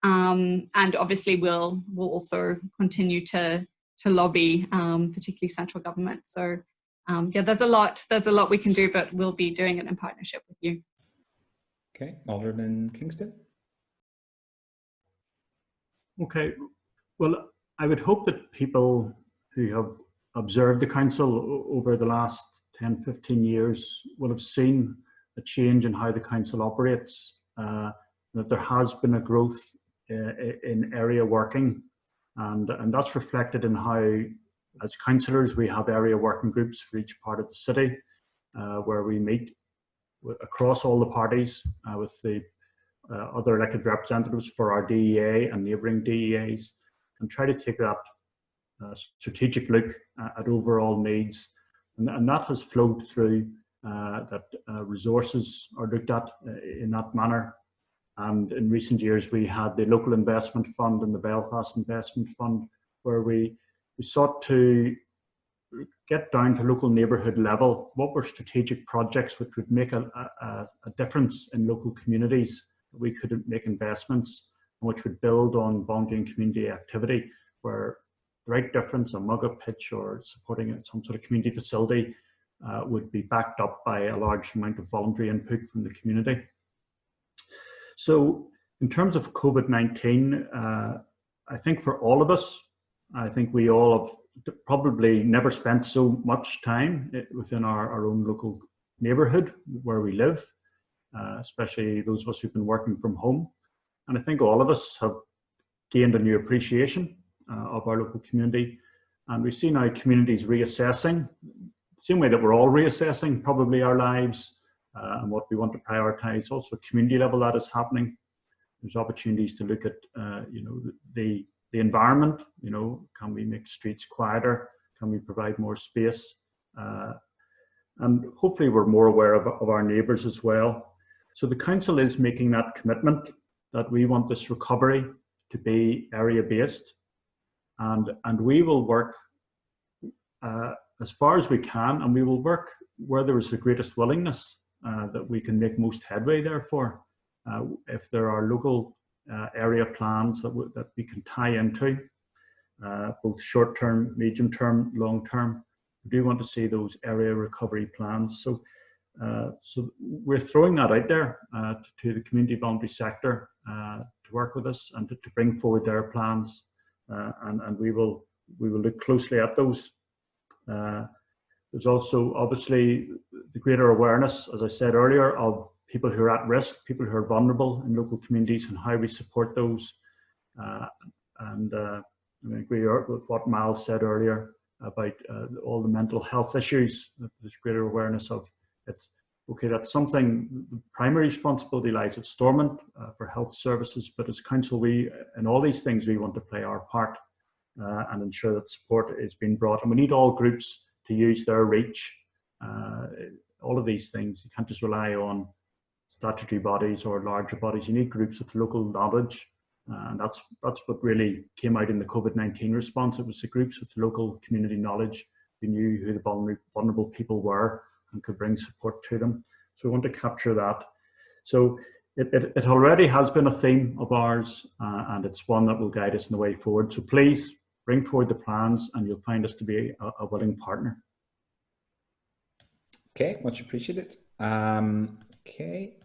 And obviously we'll also continue to lobby, particularly central government. So yeah, there's a lot we can do, but we'll be doing it in partnership with you. Okay, Alderman Kingston. Okay, well, I would hope that people who have observed the council over the last 10, 15 years will have seen a change in how the council operates, that there has been a growth in area working, and that's reflected in how, as councillors, we have area working groups for each part of the city, where we meet across all the parties with the other elected representatives for our DEA and neighbouring DEAs, and try to take that strategic look at overall needs, and that has flowed through that resources are looked at in that manner. And in recent years we had the Local Investment Fund and the Belfast Investment Fund, where we sought to get down to local neighbourhood level what were strategic projects which would make a difference in local communities. We could make investments which would build on voluntary and community activity, where the right difference, a mug-up pitch or supporting some sort of community facility would be backed up by a large amount of voluntary input from the community. So in terms of COVID-19, I think for all of us, I think we all have probably never spent so much time within our own local neighbourhood where we live, especially those of us who've been working from home. And I think all of us have gained a new appreciation of our local community. And we see now communities reassessing, the same way that we're all reassessing probably our lives and what we want to prioritise. Also community level that is happening. There's opportunities to look at the environment, can we make streets quieter? Can we provide more space? And hopefully we're more aware of our neighbours as well. So the council is making that commitment that we want this recovery to be area based, and we will work as far as we can, and we will work where there is the greatest willingness that we can make most headway therefore. If there are local area plans that we can tie into, both short-term, medium-term, long-term, we do want to see those area recovery plans. So we're throwing that out there to the community voluntary sector to work with us and to bring forward their plans, and we will look closely at those. There's also obviously the greater awareness, as I said earlier, of people who are at risk, people who are vulnerable in local communities, and how we support those. I agree with what Mal said earlier about all the mental health issues. There's greater awareness of it's okay. That's something. The primary responsibility lies at Stormont for health services, but as council, we in all these things we want to play our part and ensure that support is being brought. And we need all groups to use their reach. All of these things, you can't just rely on statutory bodies or larger bodies. You need groups with local knowledge, and that's what really came out in the COVID-19 response. It was the groups with local community knowledge who knew who the vulnerable people were and could bring support to them. So we want to capture that. So it already has been a theme of ours, and it's one that will guide us in the way forward. So please bring forward the plans, and you'll find us to be a willing partner. Okay, much appreciated. Okay,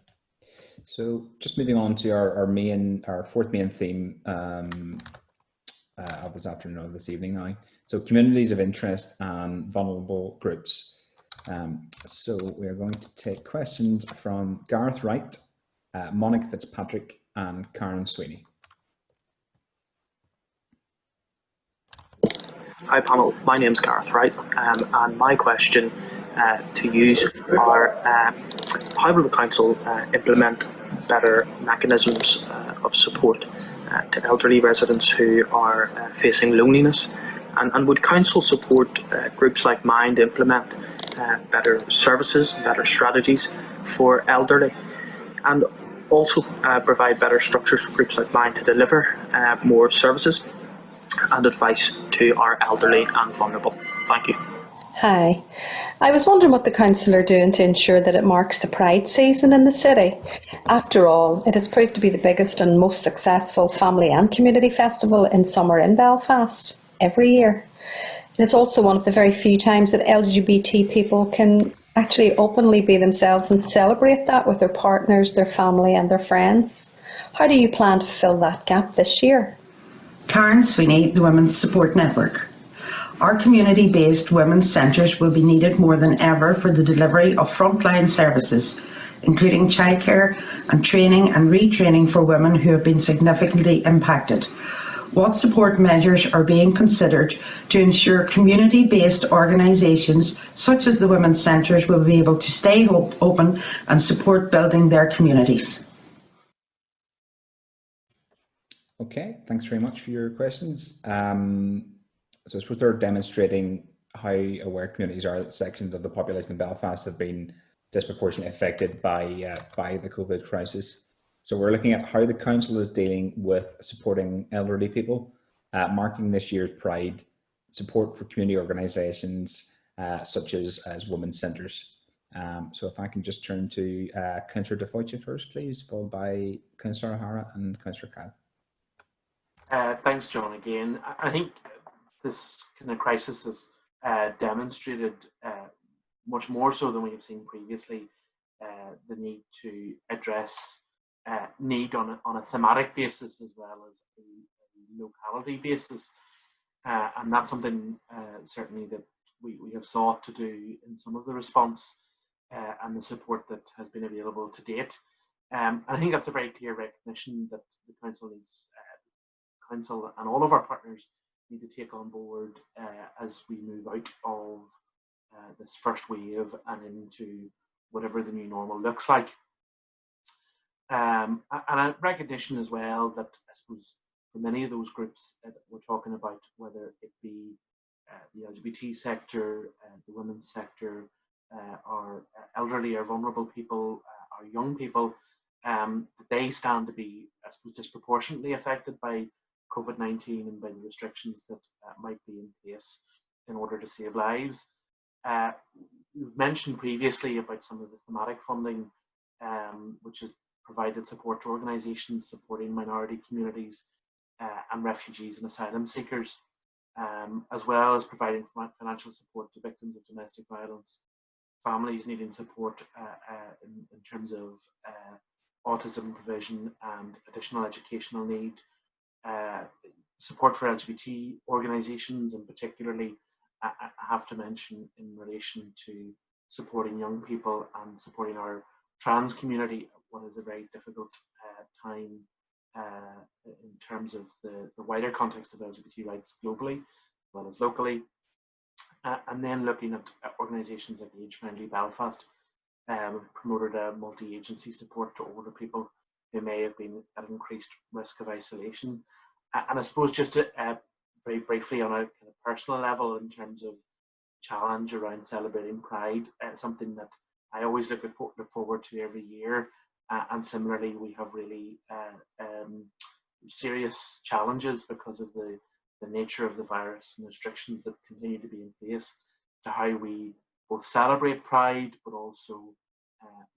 so just moving on to our fourth main theme of this afternoon or this evening now. So communities of interest and vulnerable groups. So we are going to take questions from Gareth Wright, Monica Fitzpatrick, and Karen Sweeney. Hi panel, my name's Gareth Wright, and my question to you are how will the council implement better mechanisms of support to elderly residents who are facing loneliness, and would council support groups like mine to implement better services, better strategies for elderly, and also provide better structures for groups like mine to deliver more services and advice to our elderly and vulnerable. Thank you. Hi. I was wondering what the council are doing to ensure that it marks the Pride season in the city. After all, it has proved to be the biggest and most successful family and community festival in summer in Belfast every year. It is also one of the very few times that LGBT people can actually openly be themselves and celebrate that with their partners, their family and their friends. How do you plan to fill that gap this year? Karen Sweeney, the Women's Support Network. Our community-based women's centres will be needed more than ever for the delivery of frontline services, including childcare and training and retraining for women who have been significantly impacted. What support measures are being considered to ensure community-based organisations such as the women's centres will be able to stay open and support building their communities? Okay, thanks very much for your questions. So I suppose they're demonstrating how aware communities are that sections of the population in Belfast have been disproportionately affected by the COVID crisis. So we're looking at how the council is dealing with supporting elderly people, marking this year's Pride, support for community organisations such as women's centres. So if I can just turn to Councillor Defoiche first, please, followed by Councillor O'Hara and Councillor Kyle. Thanks, John, again. I think this kind of crisis has demonstrated much more so than we have seen previously the need to address need on a thematic basis as well as a locality basis. And that's something certainly that we have sought to do in some of the response and the support that has been available to date. I think that's a very clear recognition that the council needs, council and all of our partners need to take on board as we move out of this first wave and into whatever the new normal looks like. And a recognition as well that I suppose for many of those groups that we're talking about, whether it be the LGBT sector, the women's sector, our elderly or vulnerable people, our young people, they stand to be, I suppose, disproportionately affected by COVID-19 and by the restrictions that might be in place in order to save lives. We've mentioned previously about some of the thematic funding, which has provided support to organisations supporting minority communities and refugees and asylum seekers, as well as providing financial support to victims of domestic violence, families needing support in terms of autism provision and additional educational need, support for LGBT organisations and particularly I have to mention in relation to supporting young people and supporting our trans community, what is a very difficult time in terms of the wider context of LGBT rights globally, as well as locally. And then looking at organisations like Age Friendly Belfast, promoted a multi-agency support to older people who may have been at increased risk of isolation. And I suppose just to, very briefly on a kind of personal level in terms of challenge around celebrating Pride, something that I always look forward to every year. And similarly, we have really serious challenges because of the nature of the virus and restrictions that continue to be in place to how we both celebrate Pride, but also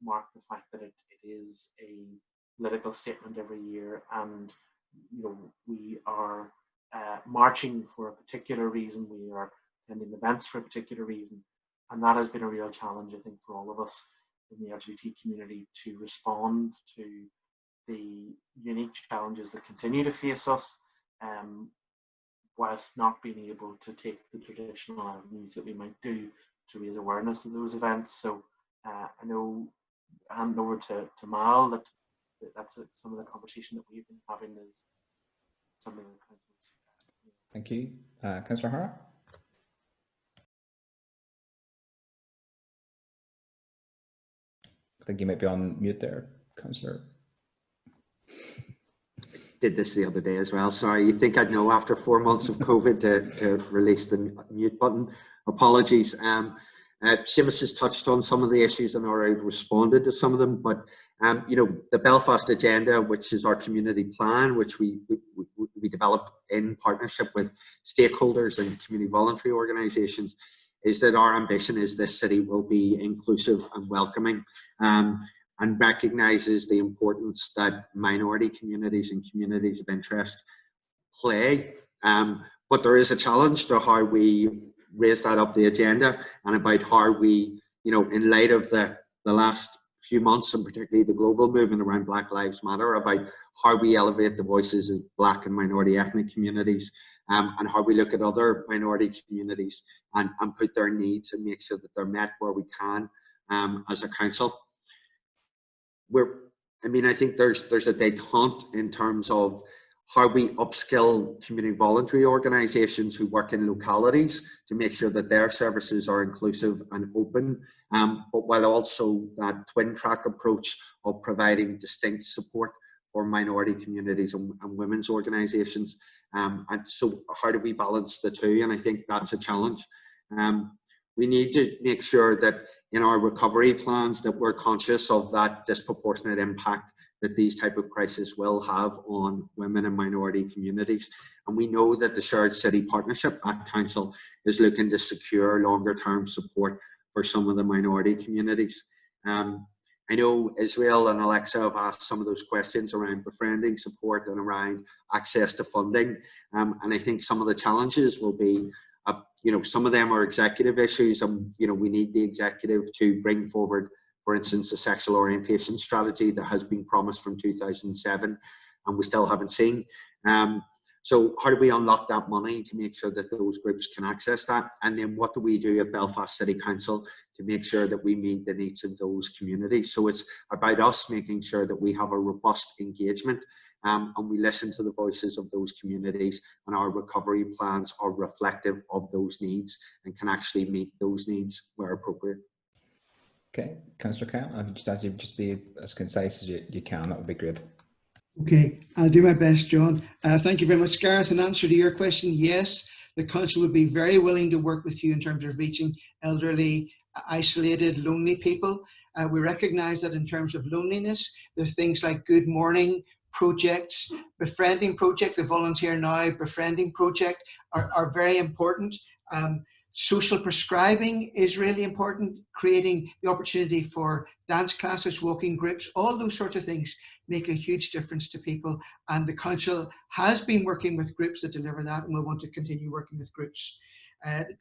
mark the fact that it is a political statement every year, and we are marching for a particular reason, we are attending events for a particular reason, and that has been a real challenge, I think, for all of us in the LGBT community to respond to the unique challenges that continue to face us, whilst not being able to take the traditional avenues that we might do to raise awareness of those events. So I know, hand over to Mal, that's some of the conversation that we've been having is some of the councils. Thank you. Councillor Hara? I think you might be on mute there, Councillor. Did this the other day as well. Sorry, you think I'd know after 4 months of COVID to release the mute button. Apologies. Seamus has touched on some of the issues and already responded to some of them, but the Belfast Agenda, which is our community plan, which we developed in partnership with stakeholders and community voluntary organisations, is that our ambition is this city will be inclusive and welcoming, and recognises the importance that minority communities and communities of interest play. But there is a challenge to how we raise that up the agenda, and about how we, in light of the last few months, and particularly the global movement around Black Lives Matter, about how we elevate the voices of Black and minority ethnic communities, and how we look at other minority communities and put their needs and make sure that they're met where we can as a council. I think there's a détente in terms of how we upskill community voluntary organisations who work in localities to make sure that their services are inclusive and open, but while also that twin track approach of providing distinct support for minority communities and women's organisations. And so how do we balance the two? And I think that's a challenge. We need to make sure that in our recovery plans that we're conscious of that disproportionate impact that these type of crises will have on women and minority communities. And we know that the Shared City Partnership at Council is looking to secure longer term support for some of the minority communities. I know Israel and Alexa have asked some of those questions around befriending support and around access to funding. And I think some of the challenges will be, some of them are executive issues, and we need the executive to bring forward, for instance, a sexual orientation strategy that has been promised from 2007 and we still haven't seen. So how do we unlock that money to make sure that those groups can access that? And then what do we do at Belfast City Council to make sure that we meet the needs of those communities? So it's about us making sure that we have a robust engagement and we listen to the voices of those communities, and our recovery plans are reflective of those needs and can actually meet those needs where appropriate. Okay, Councillor Kyle, I'll just be as concise as you can. That would be great. Okay, I'll do my best, John. Thank you very much, Gareth. In answer to your question, yes, the council would be very willing to work with you in terms of reaching elderly, isolated, lonely people. We recognise that in terms of loneliness, there are things like Good Morning projects, befriending projects, the Volunteer Now befriending project are very important. Social prescribing is really important, creating the opportunity for dance classes, walking groups, all those sorts of things make a huge difference to people. And the council has been working with groups that deliver that, and we'll want to continue working with groups.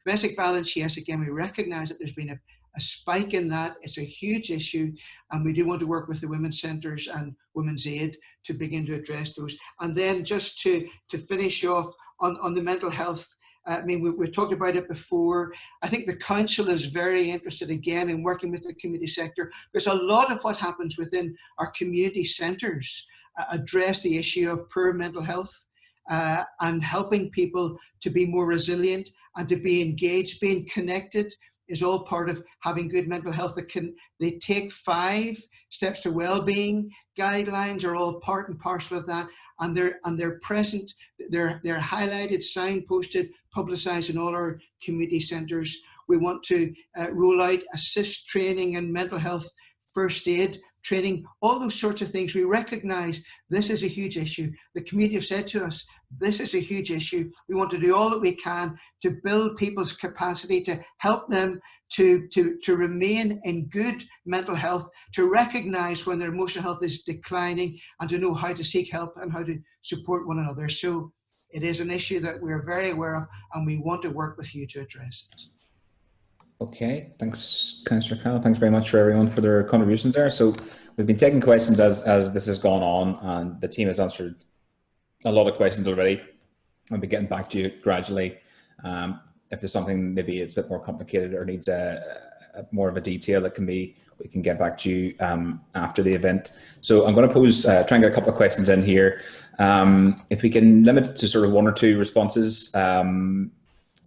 Domestic violence, yes, again, we recognise that there's been a spike in that. It's a huge issue, and we do want to work with the women's centres and Women's Aid to begin to address those. And then just to finish off on the mental health I mean, we've talked about it before. I think the council is very interested again in working with the community sector, because a lot of what happens within our community centres address the issue of poor mental health and helping people to be more resilient and to be engaged. Being connected is all part of having good mental health. They take 5 steps to well-being guidelines are all part and parcel of that, and they're present. They're highlighted, signposted, publicised in all our community centres. We want to roll out assist training and mental health first aid training, all those sorts of things. We recognise this is a huge issue. The community have said to us, this is a huge issue. We want to do all that we can to build people's capacity, to help them to remain in good mental health, to recognise when their emotional health is declining, and to know how to seek help and how to support one another. So it is an issue that we're very aware of, and we want to work with you to address it. Okay, thanks, Councillor Cannell. Thanks very much for everyone for their contributions there. So we've been taking questions as this has gone on, and the team has answered a lot of questions already. I'll be getting back to you gradually. If there's something maybe it's a bit more complicated or needs more of a detail, we can get back to you after the event. So I'm going to try and get a couple of questions in here. If we can limit it to sort of 1 or 2 responses, and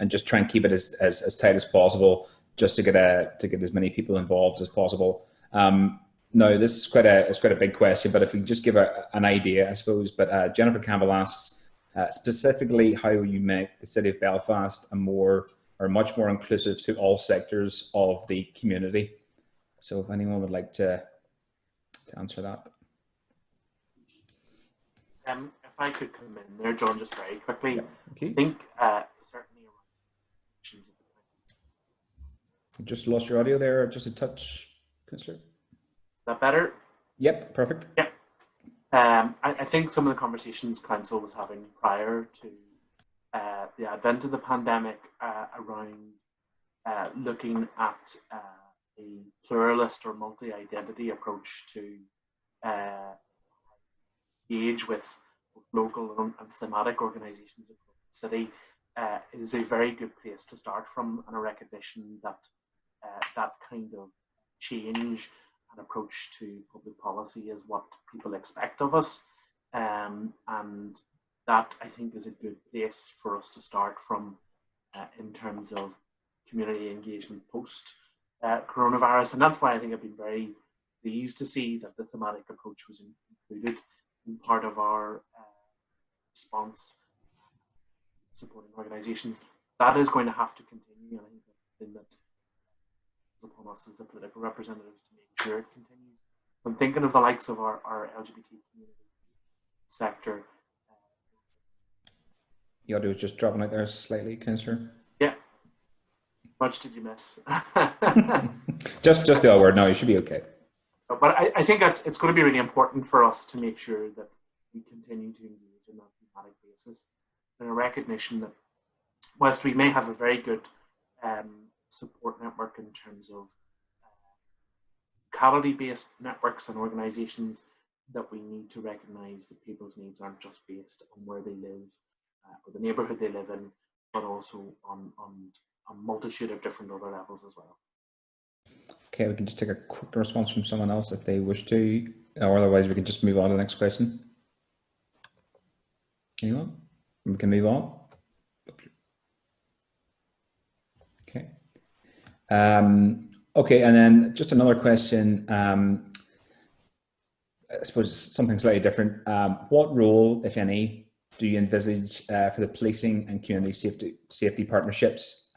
just try and keep it as tight as possible, just to get as many people involved as possible. No, this is quite a big question, but if we can just give an idea, I suppose. But Jennifer Campbell asks specifically how you make the City of Belfast much more inclusive to all sectors of the community. So if anyone would like to answer that. If I could come in there, John, just very quickly. Yeah, okay. I think certainly around. You just lost your audio there, just a touch, Councillor. Is that better? Yep, perfect. Yep. I think some of the conversations Council was having prior to the advent of the pandemic around looking at a pluralist or multi-identity approach to engage with local and thematic organisations across the city is a very good place to start from, and a recognition that that kind of change and approach to public policy is what people expect of us, and that I think is a good place for us to start from in terms of community engagement post coronavirus. And that's why I think I've been very pleased to see that the thematic approach was included in part of our response supporting organisations. That is going to have to continue, and I think that's the thing that is upon us as the political representatives to make sure it continues. I'm thinking of the likes of our LGBT community sector. The audio was just dropping out there slightly, Councillor. Yeah. Much did you miss? just the odd word. No, you should be okay. But I think it's going to be really important for us to make sure that we continue to engage on that thematic basis, and a recognition that whilst we may have a very good support network in terms of locality-based networks and organisations, that we need to recognise that people's needs aren't just based on where they live or the neighbourhood they live in, but also on a multitude of different other levels as well. Okay, we can just take a quick response from someone else if they wish to, or otherwise we can just move on to the next question. Anyone? We can move on. Okay. Okay, and then just another question. I suppose something slightly different. What role, if any, do you envisage for the policing and community safety partnerships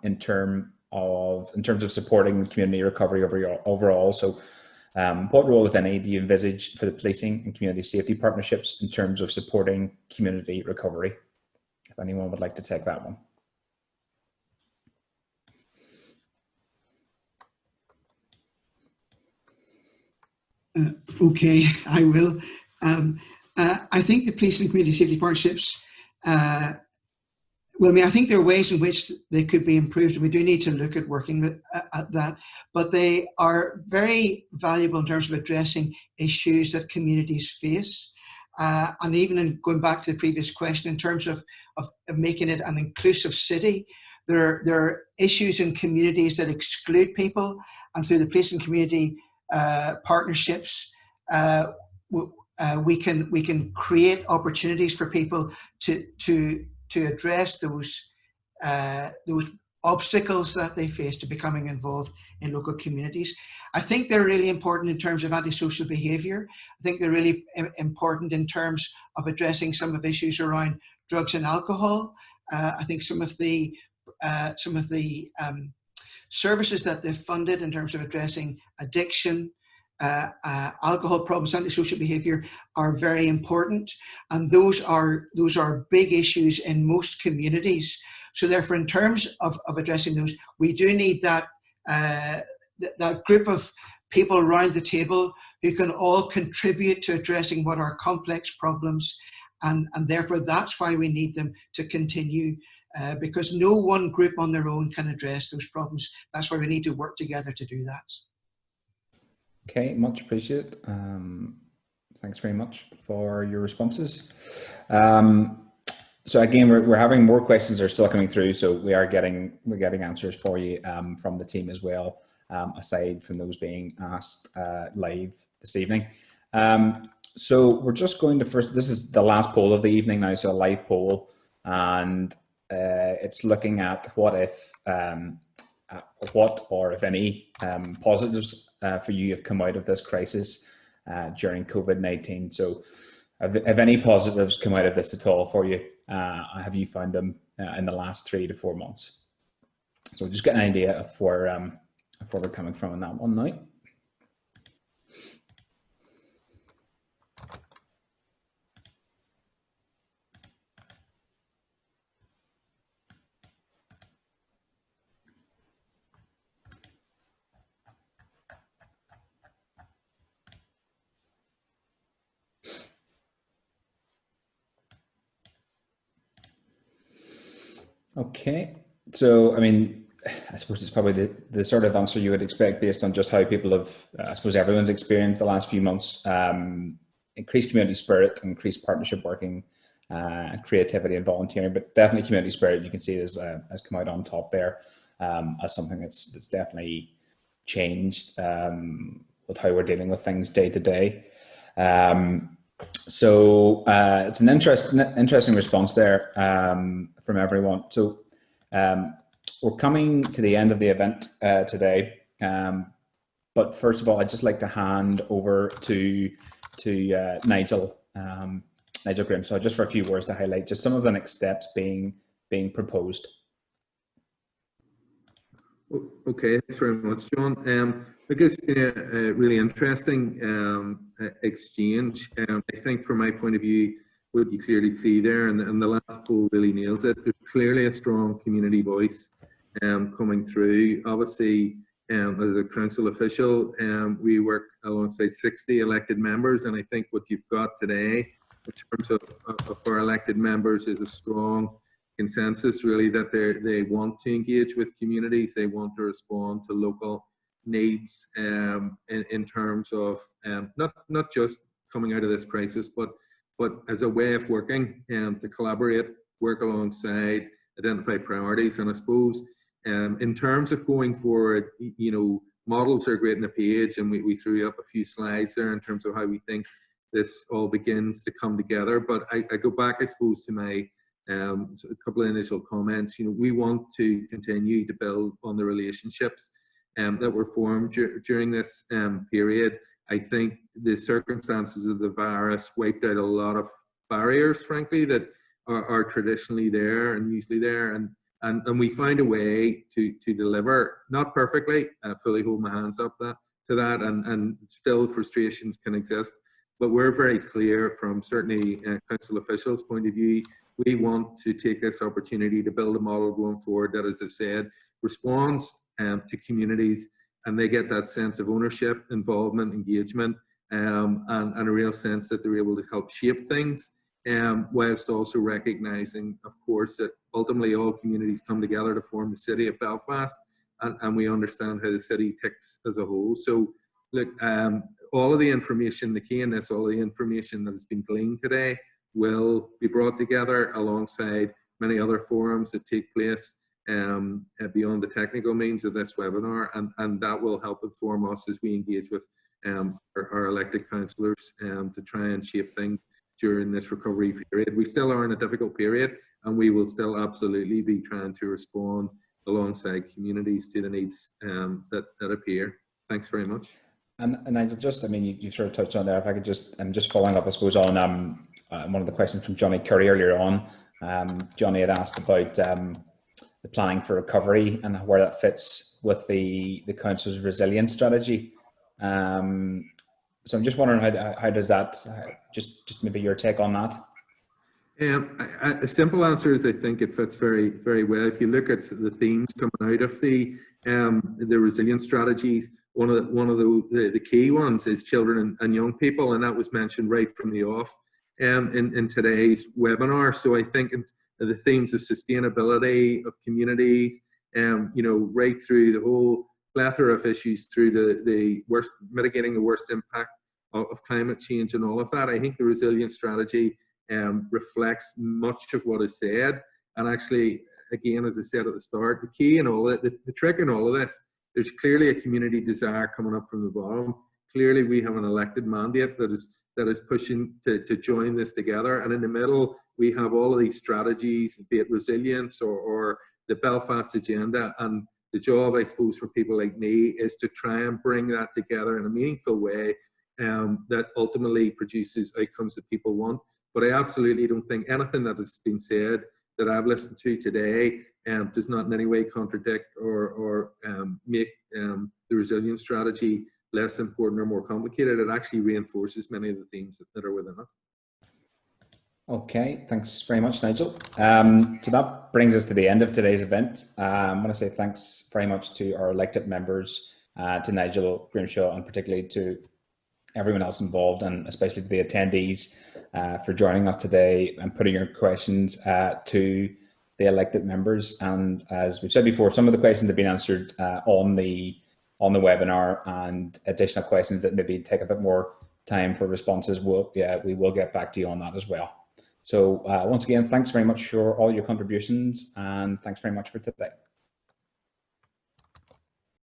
in terms of supporting community recovery overall? So, what role, if any, do you envisage for the policing and community safety partnerships in terms of supporting community recovery? If anyone would like to take that one. Okay, I will. I think the police and community safety partnerships, well, I mean, I think there are ways in which they could be improved, and we do need to look at working at that, but they are very valuable in terms of addressing issues that communities face. and even in going back to the previous question, in terms of making it an inclusive city, there are issues in communities that exclude people, and through the place and community partnerships, we can create opportunities for people to address those obstacles that they face to becoming involved in local communities. I think they're really important in terms of antisocial behaviour. I think they're really important in terms of addressing some of the issues around drugs and alcohol. I think some of the services that they've funded in terms of addressing addiction, alcohol problems, antisocial behaviour are very important, and those are big issues in most communities. So therefore, in terms of addressing those, we do need that that group of people around the table who can all contribute to addressing what are complex problems, and therefore that's why we need them to continue, because no one group on their own can address those problems. That's why we need to work together to do that. Okay, much appreciated. Thanks very much for your responses. So again, we're having more questions that are still coming through, so we're getting answers for you from the team as well, aside from those being asked live this evening. So we're just going to this is the last poll of the evening now, so a live poll, and it's looking at what or if any positives for you have come out of this crisis during COVID-19. So have any positives come out of this at all for you? Have you found them in the last 3 to 4 months? So just get an idea of where we're coming from on that one now. Okay, so I mean, I suppose it's probably the sort of answer you would expect based on just how people have, I suppose everyone's experienced the last few months. Increased community spirit, increased partnership working, creativity and volunteering, but definitely community spirit you can see has come out on top there as something that's definitely changed with how we're dealing with things day to day. So it's an interesting response there from everyone. So we're coming to the end of the event today, but first of all, I'd just like to hand over to Nigel Grimshaw, just for a few words to highlight just some of the next steps being proposed. Okay, thanks very much, John. I guess a really interesting exchange. I think from my point of view, what you clearly see there, and the last poll really nails it, there's clearly a strong community voice coming through. Obviously, as a council official, we work alongside 60 elected members, and I think what you've got today in terms of our elected members is a strong consensus really that they want to engage with communities, they want to respond to local needs in terms of not just coming out of this crisis, but as a way of working to collaborate, work alongside, identify priorities. And I suppose in terms of going forward, you know, models are great on a page, and we threw up a few slides there in terms of how we think this all begins to come together. But I go back, I suppose, to my a couple of initial comments. You know, we want to continue to build on the relationships that were formed during this period. I think the circumstances of the virus wiped out a lot of barriers, frankly, that are traditionally there and usually there, and we find a way to deliver, not perfectly, fully hold my hands up to that, and still frustrations can exist, but we're very clear from certainly council officials' point of view. We want to take this opportunity to build a model going forward that, as I said, responds to communities, and they get that sense of ownership, involvement, engagement, and a real sense that they're able to help shape things, whilst also recognising, of course, that ultimately all communities come together to form the city of Belfast, and we understand how the city ticks as a whole. So, look, all of the information, the key in this, all of the information that has been gleaned today will be brought together alongside many other forums that take place beyond the technical means of this webinar, and that will help inform us as we engage with our elected councillors to try and shape things during this recovery period. We still are in a difficult period, and we will still absolutely be trying to respond alongside communities to the needs that appear. Thanks very much. And Nigel, just, I mean, you sort of touched on there. If I could just, I'm just following up, I suppose, on one of the questions from Johnny Curry earlier on. Johnny had asked about the planning for recovery and where that fits with the council's resilience strategy. So I'm just wondering how does that, just maybe your take on that? A simple answer is I think it fits very, very well. If you look at the themes coming out of the resilience strategies, one of the key ones is children and young people, and that was mentioned right from the off in today's webinar. So I think the themes of sustainability of communities, you know, right through the whole plethora of issues through the worst, mitigating the worst impact of climate change and all of that. I think the resilience strategy reflects much of what is said, and actually, again, as I said at the start, the key in all that, the trick in all of this, there's clearly a community desire coming up from the bottom. Clearly, we have an elected mandate that is pushing to join this together, and in the middle, we have all of these strategies, be it resilience or the Belfast agenda, and the job, I suppose, for people like me is to try and bring that together in a meaningful way that ultimately produces outcomes that people want. But I absolutely don't think anything that has been said that I've listened to today does not in any way contradict or make the resilience strategy less important or more complicated. It actually reinforces many of the themes that are within it. Okay, thanks very much, Nigel. So that brings us to the end of today's event. I want to say thanks very much to our elected members, to Nigel Grimshaw, and particularly to everyone else involved, and especially to the attendees for joining us today and putting your questions to the elected members. And as we've said before, some of the questions have been answered on the webinar, and additional questions that maybe take a bit more time for responses, we will get back to you on that as well. So once again, thanks very much for all your contributions, and thanks very much for today.